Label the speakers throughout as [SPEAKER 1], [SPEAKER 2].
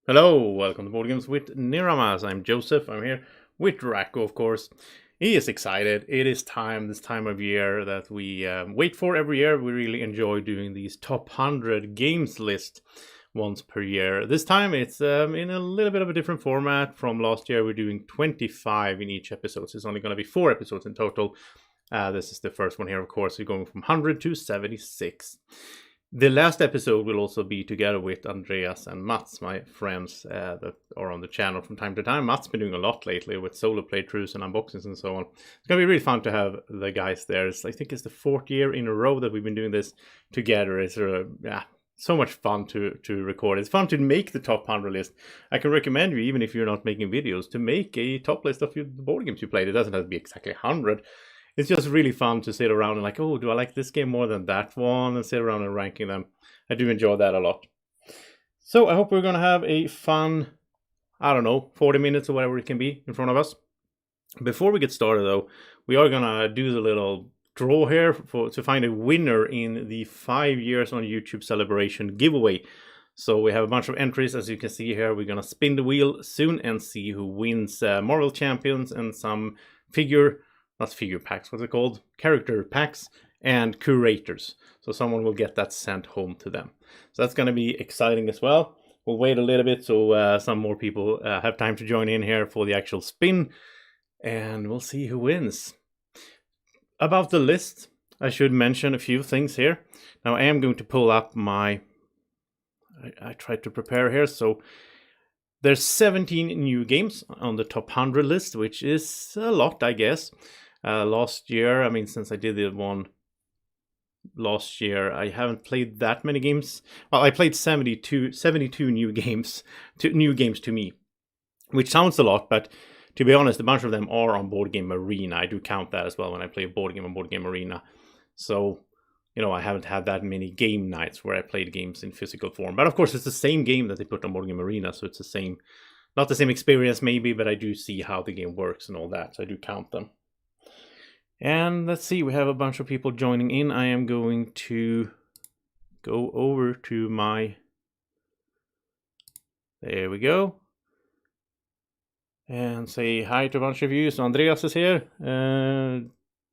[SPEAKER 1] Hello, welcome to Board Games with Niramas. I'm Joseph. I'm here with Racco, of course. He is excited. It is this time of year that we wait for every year. We really enjoy doing these top 100 games list once per year. This time it's in a little bit of a different format from last year. We're doing 25 in each episode. So it's only going to be 4 episodes in total. This is the first one here, of course. We're going from 100 to 76. The last episode will also be together with Andreas and Mats, my friends that are on the channel from time to time. Mats been doing a lot lately with solo playthroughs and unboxings and so on. It's going to be really fun to have the guys there. I think it's the 4th year in a row that we've been doing this together. It's so much fun to record. It's fun to make the top 100 list. I can recommend you, even if you're not making videos, to make a top list of the board games you played. It doesn't have to be exactly 100. It's just really fun to sit around and like, oh, do I like this game more than that one? And sit around and ranking them. I do enjoy that a lot. So I hope we're going to have a fun, 40 minutes or whatever it can be in front of us. Before we get started, though, we are going to do the little draw here to find a winner in the 5 years on YouTube celebration giveaway. So we have a bunch of entries, as you can see here. We're going to spin the wheel soon and see who wins Marvel Champions and some not figure packs, what's it called? Character packs and curators. So someone will get that sent home to them. So that's going to be exciting as well. We'll wait a little bit so some more people have time to join in here for the actual spin. And we'll see who wins. About the list, I should mention a few things here. Now I am going to pull up I tried to prepare here. So there's 17 new games on the top 100 list, which is a lot, I guess. Last year, since I did the one last year, I haven't played that many games. Well, I played 72 new games to me, which sounds a lot, but to be honest, a bunch of them are on Board Game Arena. I do count that as well when I play a board game on Board Game Arena. So, I haven't had that many game nights where I played games in physical form. But of course, it's the same game that they put on Board Game Arena, so it's the same, not the same experience maybe, but I do see how the game works and all that, so I do count them. And let's see, we have a bunch of people joining in. I am going to go over to there we go. And say hi to a bunch of you. So Andreas is here.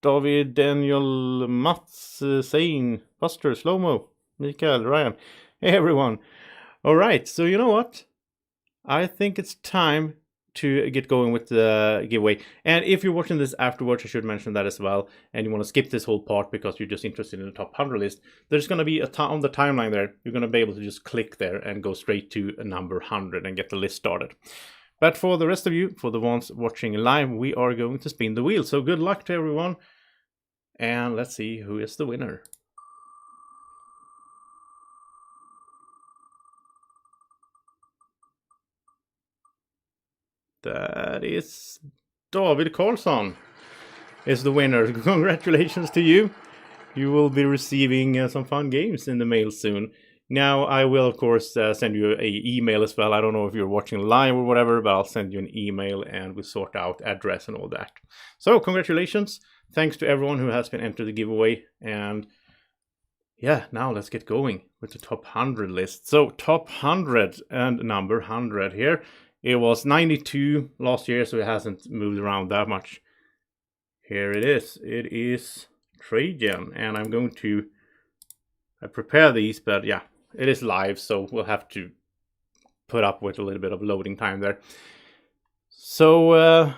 [SPEAKER 1] David, Daniel, Mats, Zane, Buster, Slowmo, Mikael, Ryan. Hey everyone. Alright, so you know what? I think it's time to get going with the giveaway. And if you're watching this afterwards, I should mention that as well, and you want to skip this whole part because you're just interested in the top 100 list, there's going to be on the timeline there, you're going to be able to just click there and go straight to a number 100 and get the list started. But for the rest of you, for the ones watching live, we are going to spin the wheel. So good luck to everyone, and let's see who is the winner. That is David Karlsson is the winner. Congratulations to you. You will be receiving some fun games in the mail soon. Now, I will, of course, send you an email as well. I don't know if you're watching live or whatever, but I'll send you an email and we'll sort out address and all that. So, congratulations. Thanks to everyone who has been entered the giveaway. And yeah, now let's get going with the top 100 list. So, top 100 and number 100 here. It was 92 last year, so it hasn't moved around that much. Here it is. It is Trajan, and I'm going to prepare these, but yeah, it is live, so we'll have to put up with a little bit of loading time there. So,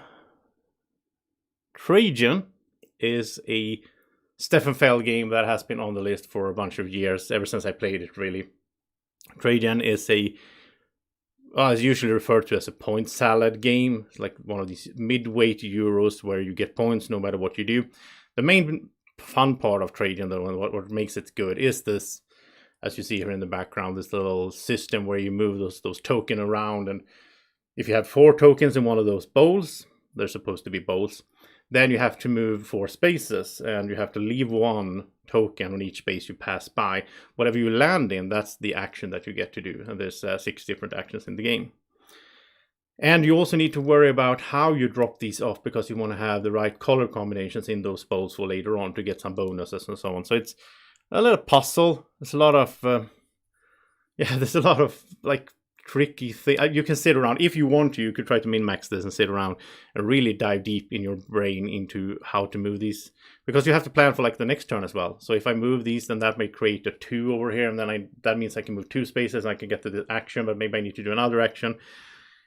[SPEAKER 1] Trajan is a Stefan Feld game that has been on the list for a bunch of years, ever since I played it, really. Trajan is it's usually referred to as a point salad game. It's like one of these mid-weight Euros where you get points no matter what you do. The main fun part of Trajan, though, and what makes it good is this, as you see here in the background, this little system where you move those tokens around. And if you have 4 tokens in one of those bowls, they're supposed to be bowls, then you have to move 4 spaces, and you have to leave 1 token on each space you pass by. Whatever you land in, that's the action that you get to do. And there's 6 different actions in the game. And you also need to worry about how you drop these off, because you want to have the right color combinations in those bowls for later on to get some bonuses and so on. So it's a little puzzle. There's a lot of there's a lot of like tricky thing. You can sit around if you want to. You could try to min-max this and sit around and really dive deep in your brain into how to move these, because you have to plan for like the next turn as well. So if I move these, then that may create a 2 over here, and then that means I can move 2 spaces and I can get to the action, but maybe I need to do another action.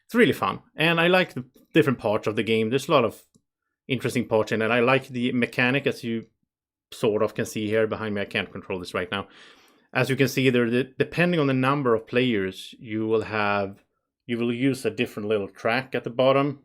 [SPEAKER 1] It's really fun, and I like the different parts of the game. There's a lot of interesting parts in it. I like the mechanic, as you sort of can see here behind me. I can't control this right now. As you can see there, depending on the number of players, you will use a different little track at the bottom,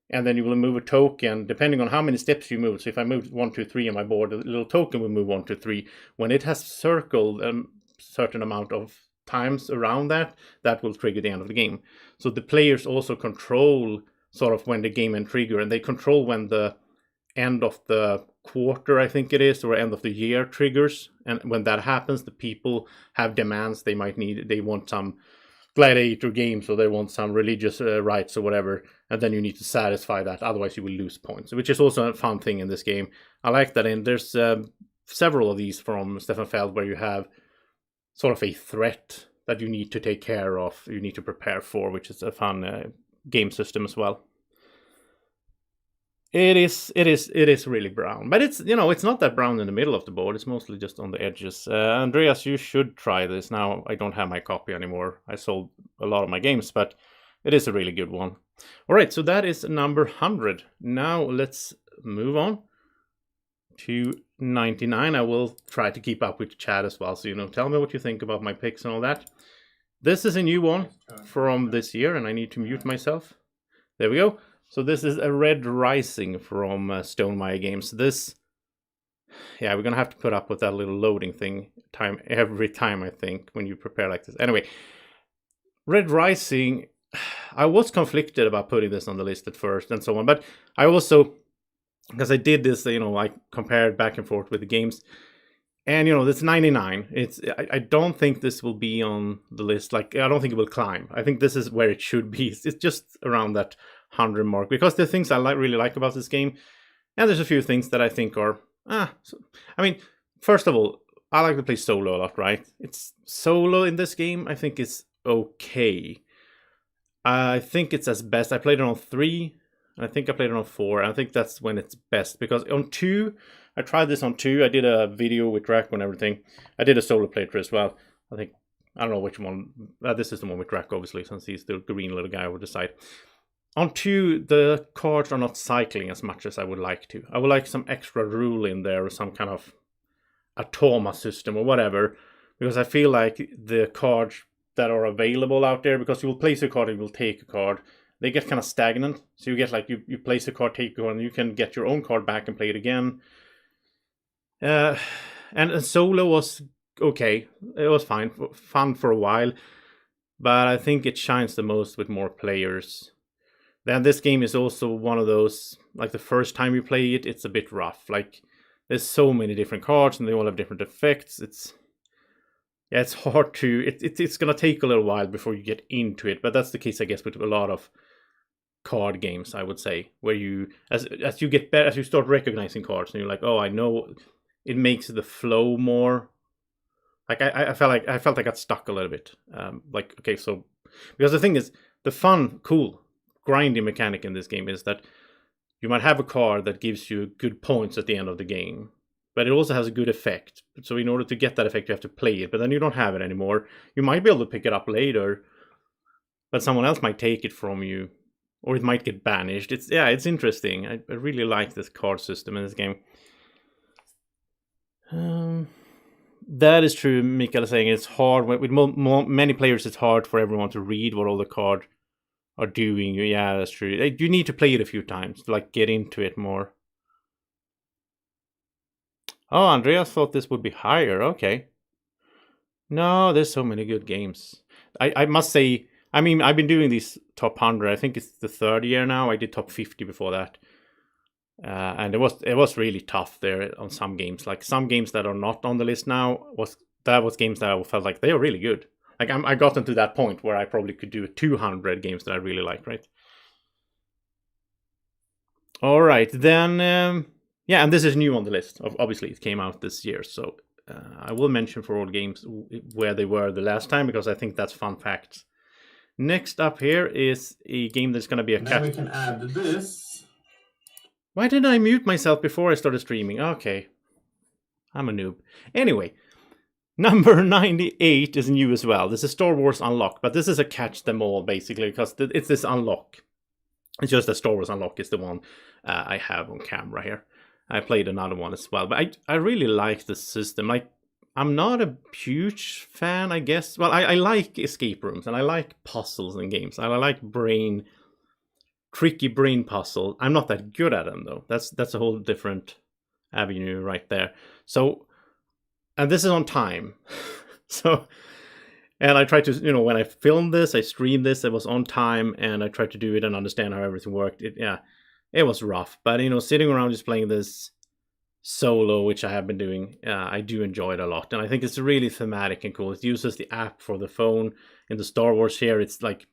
[SPEAKER 1] and then you will move a token depending on how many steps you move. So if I move 1, 2, 3 on my board, the little token will move 1, 2, 3. When it has circled a certain amount of times around that will trigger the end of the game. So the players also control sort of when the game end trigger, and they control when the end of the quarter, I think it is, or end of the year triggers. And when that happens, the people have demands. They want some gladiator games, or they want some religious rites or whatever, and then you need to satisfy that, otherwise you will lose points, which is also a fun thing in this game. I like that. And there's several of these from Stefan Feld where you have sort of a threat that you need to take care of, you need to prepare for, which is a fun game system as well. It is really brown, but it's not that brown in the middle of the board. It's mostly just on the edges. Andreas, you should try this. Now I don't have my copy anymore. I sold a lot of my games, but it is a really good one. All right, so that is number 100. Now let's move on to 99. I will try to keep up with chat as well, so tell me what you think about my picks and all that. This is a new one from this year, and I need to mute myself. There we go. So this is a Red Rising from Stonemaier Games. This, we're gonna have to put up with that little loading thing every time, I think, when you prepare like this. Anyway, Red Rising, I was conflicted about putting this on the list at first and so on, but I also, because I did this, I compared back and forth with the games, and it's 99. I don't think this will be on the list. Like, I don't think it will climb. I think this is where it should be. It's just around that 100 mark, because the things I really like about this game, and there's a few things that I think are first of all, I like to play solo a lot, right? It's solo in this game, I think it's okay. I think it's as best. I played it on 3, and I think I played it on 4, and I think that's when it's best, because on 2, I tried this on 2. I did a video with Draco and everything. I did a solo playthrough as well. I don't know which one. This is the one with Draco, obviously, since he's the green little guy over the side. On 2, the cards are not cycling as much as I would like to. I would like some extra rule in there, or some kind of automa system or whatever, because I feel like the cards that are available out there, because you will place a card and you will take a card, they get kind of stagnant. So you get like, you place a card, take a card, and you can get your own card back and play it again. And solo was okay. It was fun for a while, but I think it shines the most with more players. Then this game is also one of those, like, the first time you play it, it's a bit rough. Like, there's so many different cards and they all have different effects. It's hard to, it's gonna take a little while before you get into it, but that's the case, I guess, with a lot of card games, I would say, where you, as you get better, as you start recognizing cards, and you're like, oh, I know, it makes the flow more. Like, I felt I got stuck a little bit. Like, okay, so, because the thing is, the fun, cool, grinding mechanic in this game is that you might have a card that gives you good points at the end of the game, but it also has a good effect. So in order to get that effect, you have to play it, but then you don't have it anymore. You might be able to pick it up later, but someone else might take it from you, or it might get banished. It's interesting. I really like this card system in this game. That is true. Mikael is saying it's hard with many players. It's hard for everyone to read what all the cards are doing. Yeah, that's true. You need to play it a few times to like get into it more. Oh, Andreas thought this would be higher. Okay. No, there's so many good games. I must say, I mean, I've been doing these top 100. I think it's the 3rd year now. I did top 50 before that. And it was really tough there on some games. Like, some games that are not on the list now was games that I felt like they are really good. Like I gotten to that point where I probably could do 200 games that I really like, right? All right, then, yeah, and this is new on the list. Obviously, it came out this year, so I will mention for all games where they were the last time because I think that's fun facts. Next up here is a game that's going to be a
[SPEAKER 2] Then we can add this.
[SPEAKER 1] Why didn't I mute myself before I started streaming? Okay, I'm a noob. Anyway, number 98 is new as well. This is Star Wars Unlock, but this is a catch them all basically because it's this unlock. It's just that Star Wars Unlock is the one I have on camera here. I played another one as well, but I really like the system. Like, I'm not a huge fan, I guess. Well, I like escape rooms and I like puzzles in games. I like tricky brain puzzle. I'm not that good at them though. That's a whole different avenue right there. So, and this is on time. So, and I tried to, when I filmed this, I streamed this, it was on time, and I tried to do it and understand how everything worked. It was rough, but sitting around just playing this solo, which I have been doing, I do enjoy it a lot, and I think it's really thematic and cool. It uses the app for the phone. In the Star Wars here, it's like,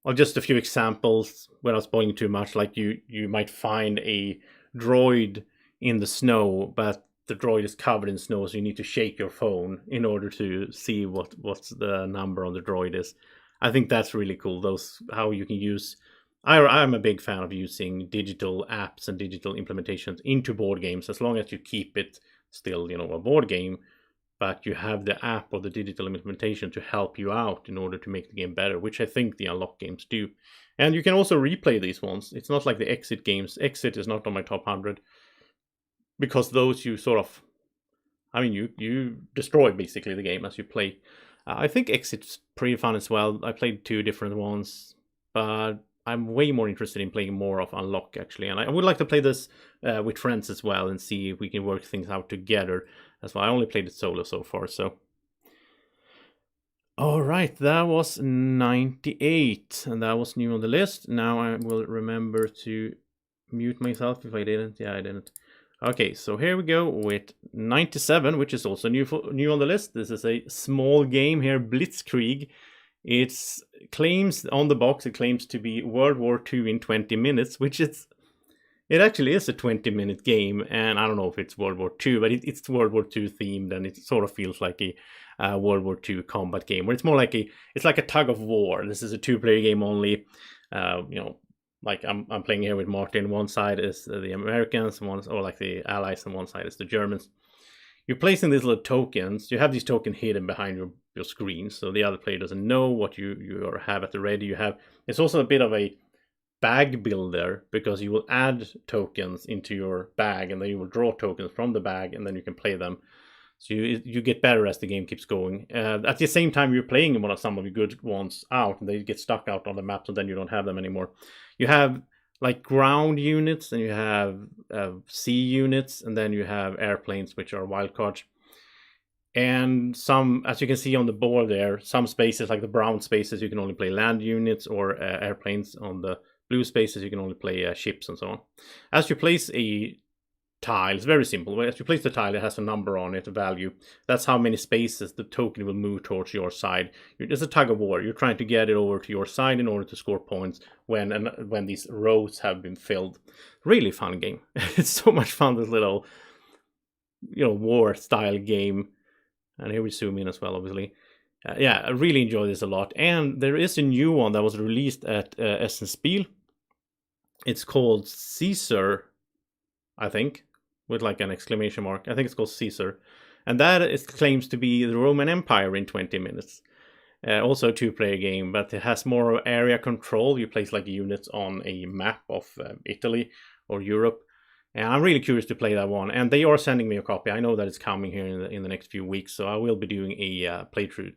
[SPEAKER 1] well, just a few examples without spoiling too much. Like you might find a droid in the snow, but the droid is covered in snow, so you need to shake your phone in order to see what's the number on the droid is. I think that's really cool. How you can use. I'm a big fan of using digital apps and digital implementations into board games, as long as you keep it still, a board game, but you have the app or the digital implementation to help you out in order to make the game better, which I think the Unlock games do. And you can also replay these ones. It's not like the Exit games. Exit is not on my top 100 because those you sort of, you destroy basically the game as you play. I think Exit's pretty fun as well. I played 2 different ones, but I'm way more interested in playing more of Unlock actually, and I would like to play this with friends as well and see if we can work things out together. That's why I only played it solo so far. So, all right, that was 98, and that was new on the list. Now I will remember to mute myself if I didn't. Yeah, I didn't. Okay, so here we go with 97, which is also new on the list. This is a small game here, Blitzkrieg. It claims on the box, it claims to be World War II in 20 minutes, which it actually is a 20-minute game, and I don't know if it's World War II, but it's World War II themed, and it sort of feels like a World War II combat game, where it's more like it's like a tug of war. This is a 2-player game only. Like I'm playing here with Martin. One side is the Americans, or like the Allies, and one side is the Germans. You're placing these little tokens. You have these tokens hidden behind your screen, so the other player doesn't know what you have at the ready. It's also a bit of a bag builder because you will add tokens into your bag, and then you will draw tokens from the bag, and then you can play them. So you get better as the game keeps going. At the same time, you're playing some of your good ones out, and they get stuck out on the map, so then you don't have them anymore. You have like ground units, and you have sea units, and then you have airplanes, which are wildcards. And some, as you can see on the board there, some spaces, like the brown spaces, you can only play land units or airplanes. On the blue spaces, you can only play ships and so on. As you place a tile, it's very simple. As you place the tile, it has a number on it, a value. That's how many spaces the token will move towards your side. It's a tug of war. You're trying to get it over to your side in order to score points when these rows have been filled. Really fun game. It's so much fun, this little war style game. And here we zoom in as well, obviously. Yeah, I really enjoy this a lot. And there is a new one that was released at Essen Spiel. It's called Caesar, I think, with like an exclamation mark. I think it's called Caesar. And that claims to be the Roman Empire in 20 minutes. Also a 2-player game, but it has more area control. You place like units on a map of Italy or Europe. And I'm really curious to play that one. And they are sending me a copy. I know that it's coming here in the next few weeks. So I will be doing a playthrough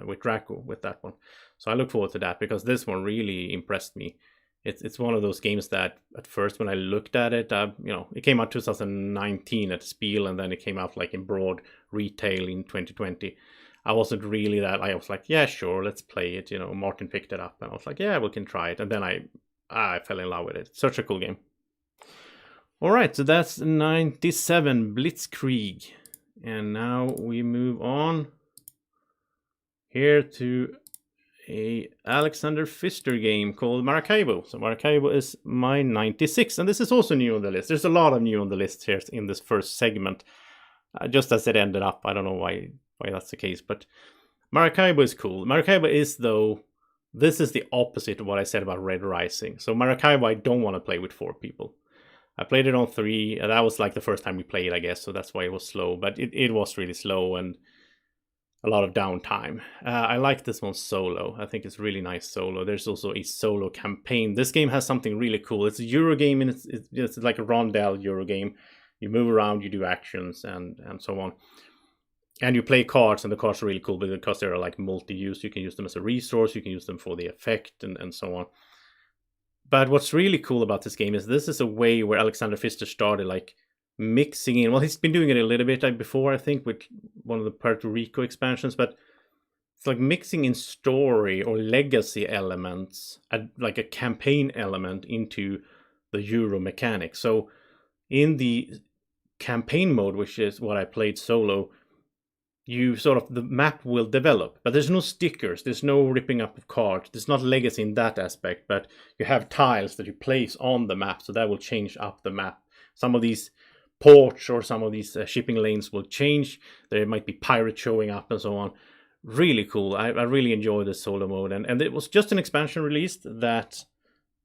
[SPEAKER 1] with Draco with that one. So I look forward to that because this one really impressed me. It's one of those games that at first when I looked at it, it came out 2019 at Spiel, and then it came out like in broad retail in 2020. I wasn't really that. I was like, yeah, sure, let's play it. Martin picked it up, and I was like, yeah, we can try it. And then I fell in love with it. It's such a cool game. All right, so that's 97 Blitzkrieg, and now we move on here to a Alexander Pfister game called Maracaibo. So Maracaibo is my 96, and this is also new on the list. There's a lot of new on the list here in this first segment, just as it ended up. I don't know why that's the case, but Maracaibo is cool. Maracaibo is, though, this is the opposite of what I said about Red Rising. So Maracaibo I don't want to play with 4 people. I played it on 3, and that was like the first time we played, I guess, so that's why it was slow, but it was really slow and a lot of downtime. I like this one solo. I think it's really nice solo. There's also a solo campaign. This game has something really cool. It's a Euro game, and it's like a rondel Euro game. You move around, you do actions, and so on. And you play cards, and the cards are really cool because they're like multi-use. You can use them as a resource, you can use them for the effect, and so on. But what's really cool about this game is this is a way where Alexander Pfister started like mixing in. Well, he's been doing it a little bit before, I think, with one of the Puerto Rico expansions, but it's like mixing in story or legacy elements, like a campaign element into the Euro mechanic. So in the campaign mode, which is what I played solo, you sort of, the map will develop, but there's no stickers, there's no ripping up of cards, there's not legacy in that aspect, but you have tiles that you place on the map, so that will change up the map. Some of these ports or some of these shipping lanes will change. There might be pirates showing up and so on. Really cool. I really enjoy the solo mode, and it was just an expansion released that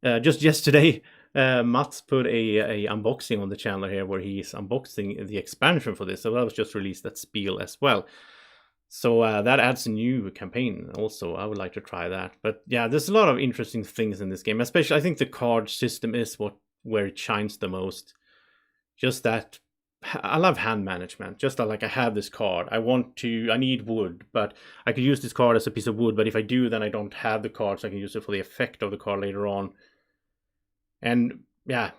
[SPEAKER 1] just yesterday Mats put a unboxing on the channel here where he's unboxing the expansion for this. So that was just released at Spiel as well. So that adds a new campaign also. I would like to try that. But yeah, there's a lot of interesting things in this game. Especially, I think the card system is where it shines the most. Just that, I love hand management. Just that, like, I have this card. I need wood, but I could use this card as a piece of wood. But if I do, then I don't have the card, so I can use it for the effect of the card later on. And yeah,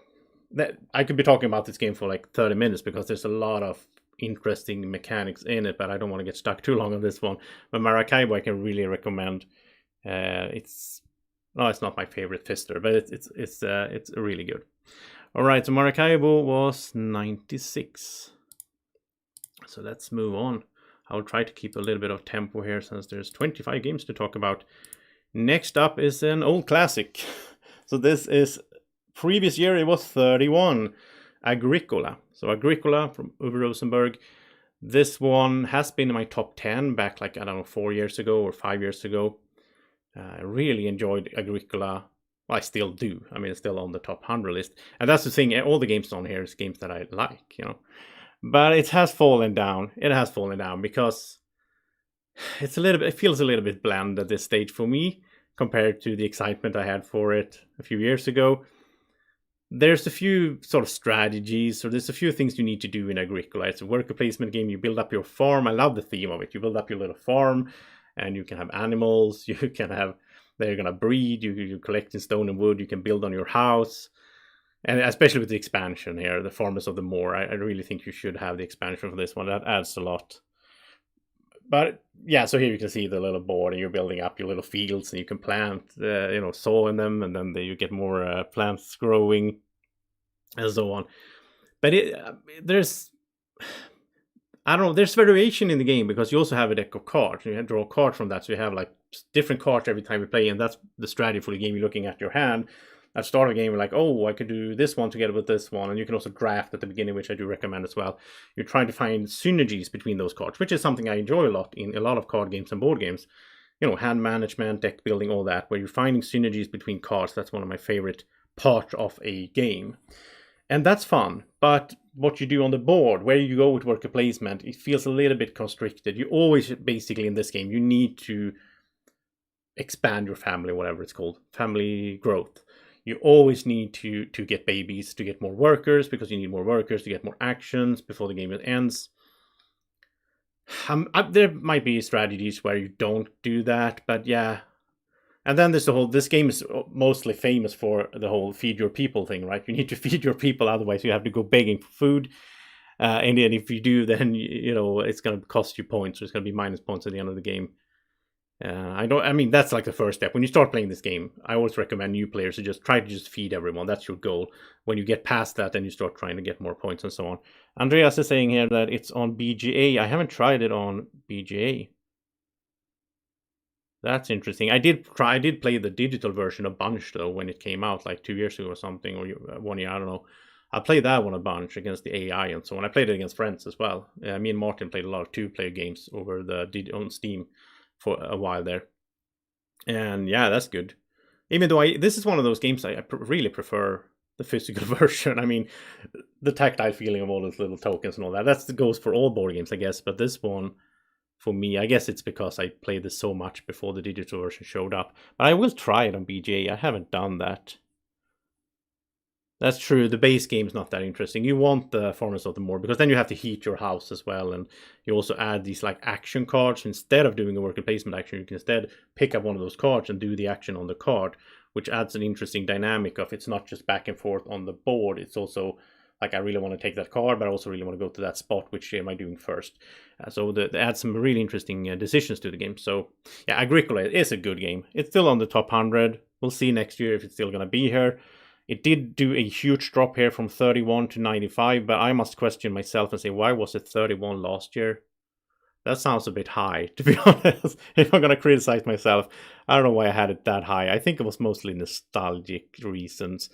[SPEAKER 1] I could be talking about this game for like 30 minutes because there's a lot of interesting mechanics in it, but I don't want to get stuck too long on this one. But Maracaibo I can really recommend. It's not my favorite Pfister, but it's really good. All right, so Maracaibo was 96. So let's move on. I'll try to keep a little bit of tempo here since there's 25 games to talk about. Next up is an old classic. So this is, previous year it was 31, Agricola. So Agricola from Uwe Rosenberg. This one has been in my top 10 back like, I don't know, 4 years ago or 5 years ago. I really enjoyed Agricola. Well, I still do. I mean, it's still on the top 100 list. And that's the thing, all the games on here is games that I like, you know. But it has fallen down. It has fallen down because it feels a little bit bland at this stage for me compared to the excitement I had for it a few years ago. There's a few sort of strategies, or there's a few things you need to do in Agricola. It's a worker placement game. You build up your farm. I love the theme of it. You build up your little farm, and you can have animals. You can have, they're going to breed. You collect in stone and wood. You can build on your house. And especially with the expansion here, the Farmers of the Moor, I really think you should have the expansion for this one. That adds a lot. But yeah, so here you can see the little board, and you're building up your little fields, and you can plant, soil in them, and then you get more plants growing, and so on. But there's variation in the game because you also have a deck of cards. You draw a card from that, so you have like different cards every time you play, and that's the strategy for the game. You're looking at your hand. At the start of the game, you're like, oh, I could do this one together with this one. And you can also draft at the beginning, which I do recommend as well. You're trying to find synergies between those cards, which is something I enjoy a lot in a lot of card games and board games. You know, hand management, deck building, all that, where you're finding synergies between cards. That's one of my favorite parts of a game. And that's fun. But what you do on the board, where you go with worker placement, it feels a little bit constricted. You always, basically in this game, you need to expand your family, whatever it's called, family growth. You always need to get babies to get more workers, because you need more workers to get more actions before the game ends. There might be strategies where you don't do that, but yeah. And then there's this game is mostly famous for the whole feed your people thing, right? You need to feed your people, otherwise you have to go begging for food. And then if you do, then it's going to cost you points, or it's going to be minus points at the end of the game. That's like the first step. When you start playing this game, I always recommend new players to just try to feed everyone. That's your goal. When you get past that, then you start trying to get more points and so on. Andreas is saying here that it's on BGA. I haven't tried it on BGA. That's interesting. I did play the digital version a bunch though when it came out, like 2 years ago or something, or 1 year. I don't know. I played that one a bunch against the AI and so on. I played it against friends as well. Me and Martin played a lot of two-player games over on Steam for a while there, and yeah, that's good. Even though this is one of those games I really prefer the physical version. I mean, the tactile feeling of all those little tokens and all that. That goes for all board games, I guess. But this one, for me, I guess it's because I played this so much before the digital version showed up. But I will try it on BGA. I haven't done that. That's true. The base game's not that interesting. You want the Farmers of the Moor because then you have to heat your house as well, and you also add these like action cards. Instead of doing a worker placement action, you can instead pick up one of those cards and do the action on the card, which adds an interesting dynamic of it's not just back and forth on the board. It's also like I really want to take that card, but I also really want to go to that spot. Which am I doing first? So they add some really interesting decisions to the game. So yeah, Agricola is a good game. It's still on the top 100. We'll see next year if it's still going to be here. It did do a huge drop here from 31 to 95, but I must question myself and say, why was it 31 last year? That sounds a bit high, to be honest. If I'm going to criticize myself, I don't know why I had it that high. I think it was mostly nostalgic reasons.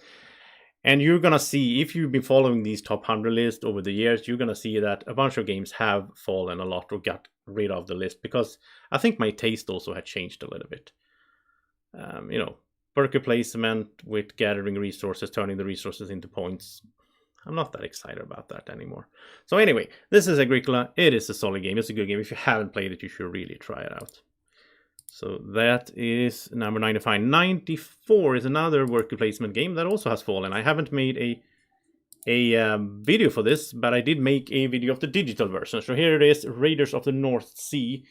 [SPEAKER 1] And you're going to see, if you've been following these top 100 lists over the years, you're going to see that a bunch of games have fallen a lot or got rid of the list because I think my taste also had changed a little bit. Worker placement with gathering resources, turning the resources into points. I'm not that excited about that anymore. So anyway, this is Agricola. It is a solid game. It's a good game. If you haven't played it, you should really try it out. So that is number 95. 94 is another worker placement game that also has fallen. I haven't made a video for this, but I did make a video of the digital version. So here it is, Raiders of the North Sea,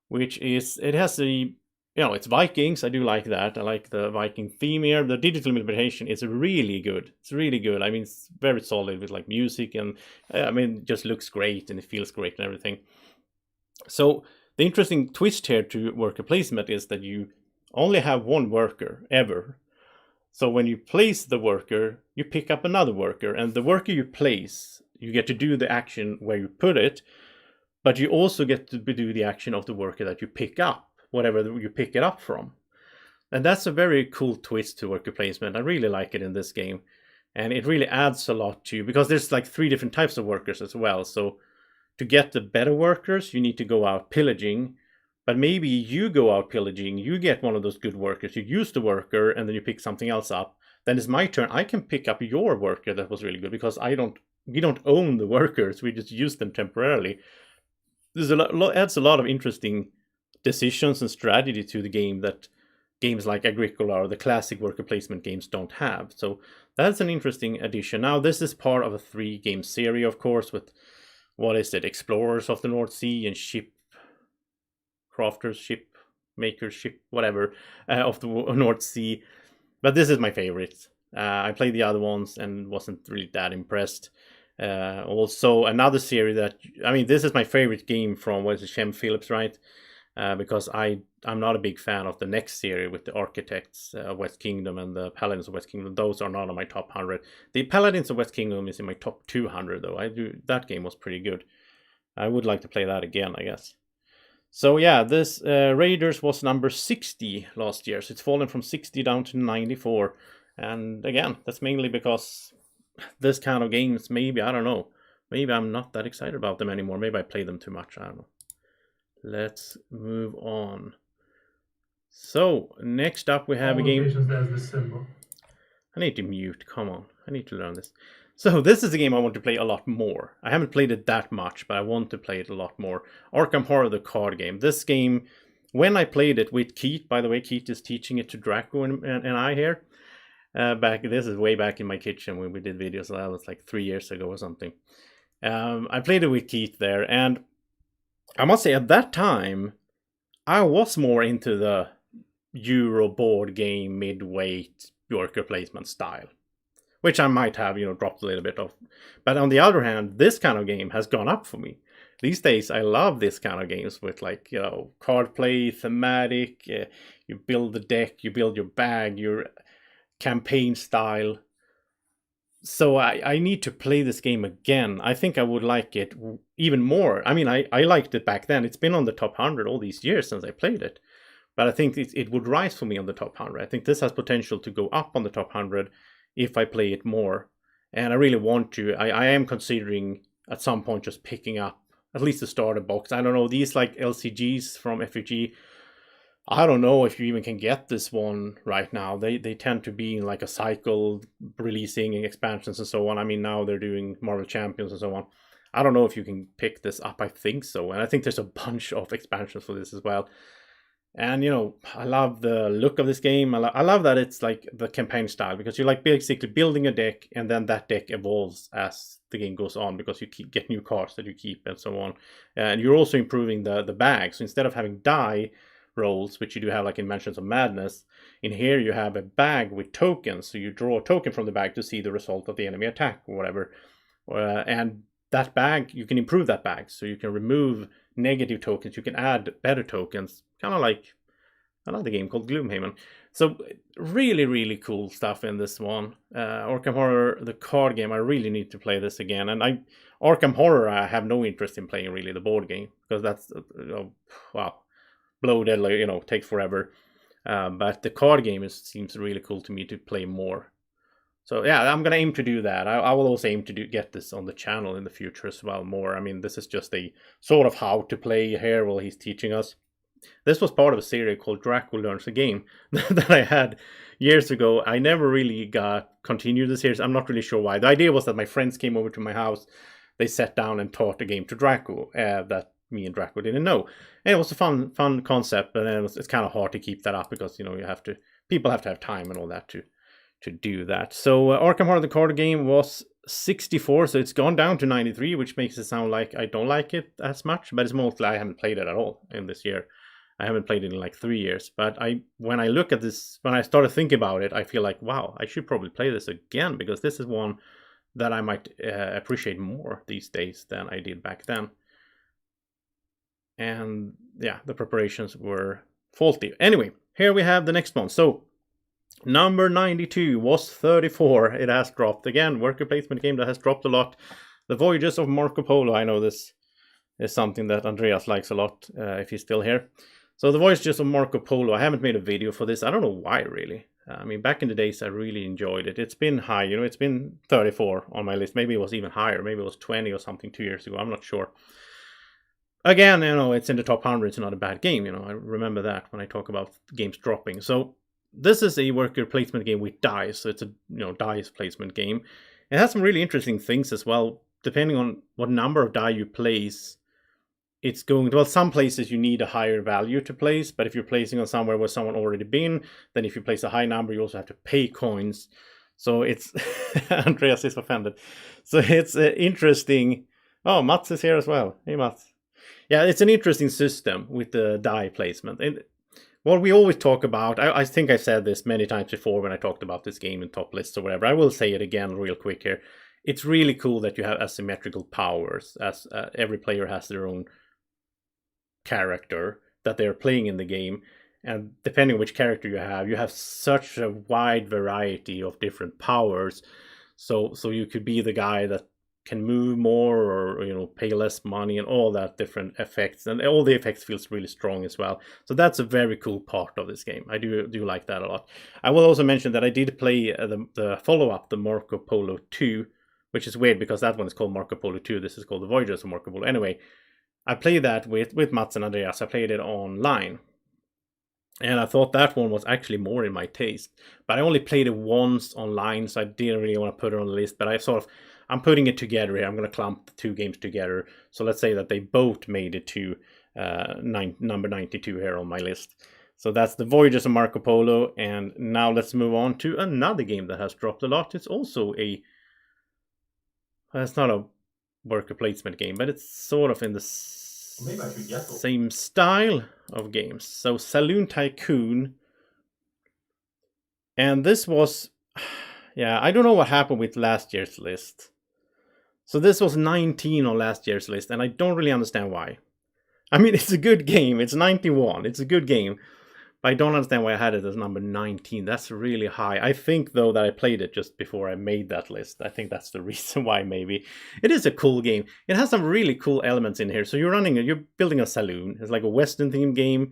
[SPEAKER 1] which is, it has a, it's Vikings. I do like that. I like the Viking theme here. The digital implementation is really good. It's really good. I mean, it's very solid with like music and it just looks great and it feels great and everything. So the interesting twist here to worker placement is that you only have one worker ever. So when you place the worker, you pick up another worker, and the worker you place, you get to do the action where you put it, but you also get to do the action of the worker that you pick up, whatever you pick it up from. And that's a very cool twist to worker placement. I really like it in this game. And it really adds a lot to you, because there's like 3 different types of workers as well. So to get the better workers, you need to go out pillaging. But maybe you go out pillaging, you get one of those good workers, you use the worker, and then you pick something else up. Then it's my turn. I can pick up your worker that was really good, because we don't own the workers, we just use them temporarily. There's adds a lot of interesting decisions and strategy to the game that games like Agricola or the classic worker placement games don't have. So that's an interesting addition. Now this is part of a 3-game series, of course, with Explorers of the North Sea and Ship Crafters, Ship Makers, Ship whatever of the North Sea. But this is my favorite. I played the other ones and wasn't really that impressed. Also another series that, this is my favorite game from, Shem Phillips, right? Because I'm not a big fan of the next series with the Architects of West Kingdom and the Paladins of West Kingdom. Those are not on my top 100. The Paladins of West Kingdom is in my top 200 though. That game was pretty good. I would like to play that again, I guess. So yeah, this Raiders was number 60 last year. So it's fallen from 60 down to 94. And again, that's mainly because this kind of games, maybe, I don't know. Maybe I'm not that excited about them anymore. Maybe I play them too much. I don't know. Let's move on. So next up we have a game. I need to mute. Come on, I need to learn this. So this is a game I want to play a lot more. I haven't played it that much, but I want to play it a lot more. Arkham Horror, the card game. This game, when I played it with Keith, by the way, Keith is teaching it to Draco and I here. This is way back in my kitchen when we did videos. That was like 3 years ago or something. I played it with Keith there, and I must say, at that time, I was more into the Euro board game mid-weight worker placement style, which I might have, dropped a little bit of. But on the other hand, this kind of game has gone up for me. These days, I love this kind of games with card play, thematic, you build the deck, you build your bag, your campaign style. So I need to play this game again. I think I would like it even more. I liked it back then. It's been on the top 100 all these years since I played it. But I think it would rise for me on the top 100. I think this has potential to go up on the top 100 if I play it more. And I really want to. I am considering at some point just picking up at least the starter box. I don't know, these like LCGs from FFG, I don't know if you even can get this one right now. They tend to be in like a cycle, releasing expansions and so on. I mean, now they're doing Marvel Champions and so on. I don't know if you can pick this up. I think so. And I think there's a bunch of expansions for this as well. And, I love the look of this game. I love that it's like the campaign style, because you're like basically building a deck, and then that deck evolves as the game goes on, because you get new cards that you keep and so on. And you're also improving the bag. So instead of having die rolls, which you do have like in Mansions of Madness, in here you have a bag with tokens. So you draw a token from the bag to see the result of the enemy attack or whatever. And that bag, you can improve that bag. So you can remove negative tokens, you can add better tokens, kind of like another game called Gloomhaven. So really, really cool stuff in this one. Arkham Horror, the card game, I really need to play this again. And Arkham Horror, I have no interest in playing really the board game, because that's, wow, blow deadly, takes forever. But the card game seems really cool to me to play more. So yeah, I'm gonna aim to do that. I will also aim to get this on the channel in the future as well more. I mean, this is just a sort of how to play here while he's teaching us. This was part of a series called Draco Learns a Game that I had years ago. I never really continued the series. I'm not really sure why. The idea was that my friends came over to my house. They sat down and taught a game to Draco that me and Draco didn't know. And it was a fun concept, but then it's kind of hard to keep that up, because people have to have time and all that to do that. So Arkham Horror, the card game, was 64, so it's gone down to 93, which makes it sound like I don't like it as much, but it's mostly I haven't played it at all in this year. I haven't played it in like 3 years, but when I look at this, when I started thinking about it, I feel like, wow, I should probably play this again, because this is one that I might appreciate more these days than I did back then. And yeah, the preparations were faulty. Anyway, here we have the next one. So number 92 was 34. It has dropped again. Worker placement game that has dropped a lot. The Voyages of Marco Polo. I know this is something that Andreas likes a lot, if he's still here. So the Voyages of Marco Polo. I haven't made a video for this. I don't know why, really. I mean, back in the days, I really enjoyed it. It's been high, it's been 34 on my list. Maybe it was even higher. Maybe it was 20 or something 2 years ago. I'm not sure. Again, it's in the top 100. It's not a bad game. I remember that when I talk about games dropping. So this is a worker placement game with dice. So it's a dice placement game. It has some really interesting things as well. Depending on what number of die you place, it's going to, well, some places you need a higher value to place, but if you're placing on somewhere where someone already been, then if you place a high number, you also have to pay coins. So it's Andreas is offended. So it's interesting. Oh, Mats is here as well. Hey, Mats. Yeah, it's an interesting system with the die placement. And what we always talk about, I think I said this many times before when I talked about this game in top lists or whatever. I will say it again real quick here. It's really cool that you have asymmetrical powers, as every player has their own character that they're playing in the game. And depending on which character you have such a wide variety of different powers. So you could be the guy that can move more, or pay less money, and all that different effects, and all the effects feels really strong as well. So that's a very cool part of this game. I do like that a lot. I will also mention that I did play the follow-up, the Marco Polo 2, which is weird because that one is called Marco Polo 2. This is called the Voyages of Marco Polo. Anyway, I played that with Mats and Andreas. I played it online, and I thought that one was actually more in my taste. But I only played it once online, so I didn't really want to put it on the list. But I'm putting it together here. I'm going to clump the two games together. So let's say that they both made it to number 92 here on my list. So that's the Voyages of Marco Polo. And now let's move on to another game that has dropped a lot. It's also it's not a worker placement game, but it's sort of in the same style of games. So Saloon Tycoon. And this was, yeah, I don't know what happened with last year's list. So this was 19 on last year's list, and I don't really understand why. I mean, it's a good game. It's 91. It's a good game. But I don't understand why I had it as number 19. That's really high. I think, though, that I played it just before I made that list. I think that's the reason why, maybe. It is a cool game. It has some really cool elements in here. So you're building a saloon. It's like a Western-themed game.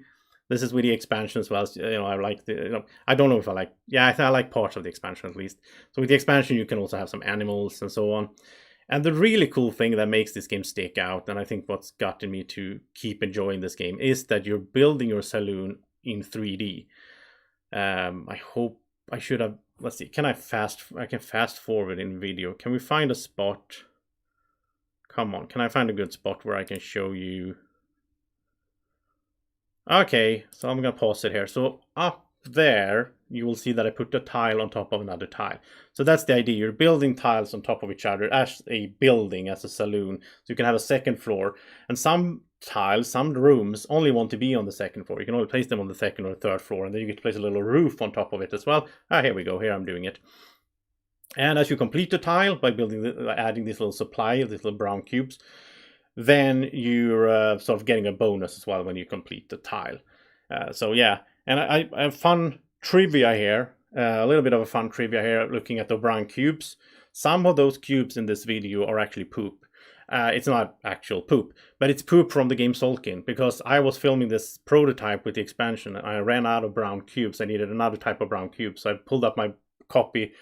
[SPEAKER 1] This is with the expansion as well. So, I like the. I don't know if I like. Yeah, I like parts of the expansion at least. So with the expansion, you can also have some animals and so on. And the really cool thing that makes this game stick out, and I think what's gotten me to keep enjoying this game, is that you're building your saloon in 3D. I hope I should have. Let's see. I can fast forward in video. Can we find a spot? Come on. Can I find a good spot where I can show you? Okay, so I'm gonna pause it here. So up there, you will see that I put a tile on top of another tile. So that's the idea. You're building tiles on top of each other as a building, as a saloon. So you can have a second floor. And some tiles, some rooms only want to be on the second floor. You can only place them on the second or third floor. And then you get to place a little roof on top of it as well. Here we go. Here I'm doing it. And as you complete the tile by adding this little supply of these little brown cubes, then you're sort of getting a bonus as well when you complete the tile. So yeah, and I have fun trivia here, a little bit of a fun trivia here, looking at the brown cubes. Some of those cubes in this video are actually poop. It's not actual poop, but it's poop from the game Solkin, because I was filming this prototype with the expansion and I ran out of brown cubes. I needed another type of brown cube, so I pulled up my copy.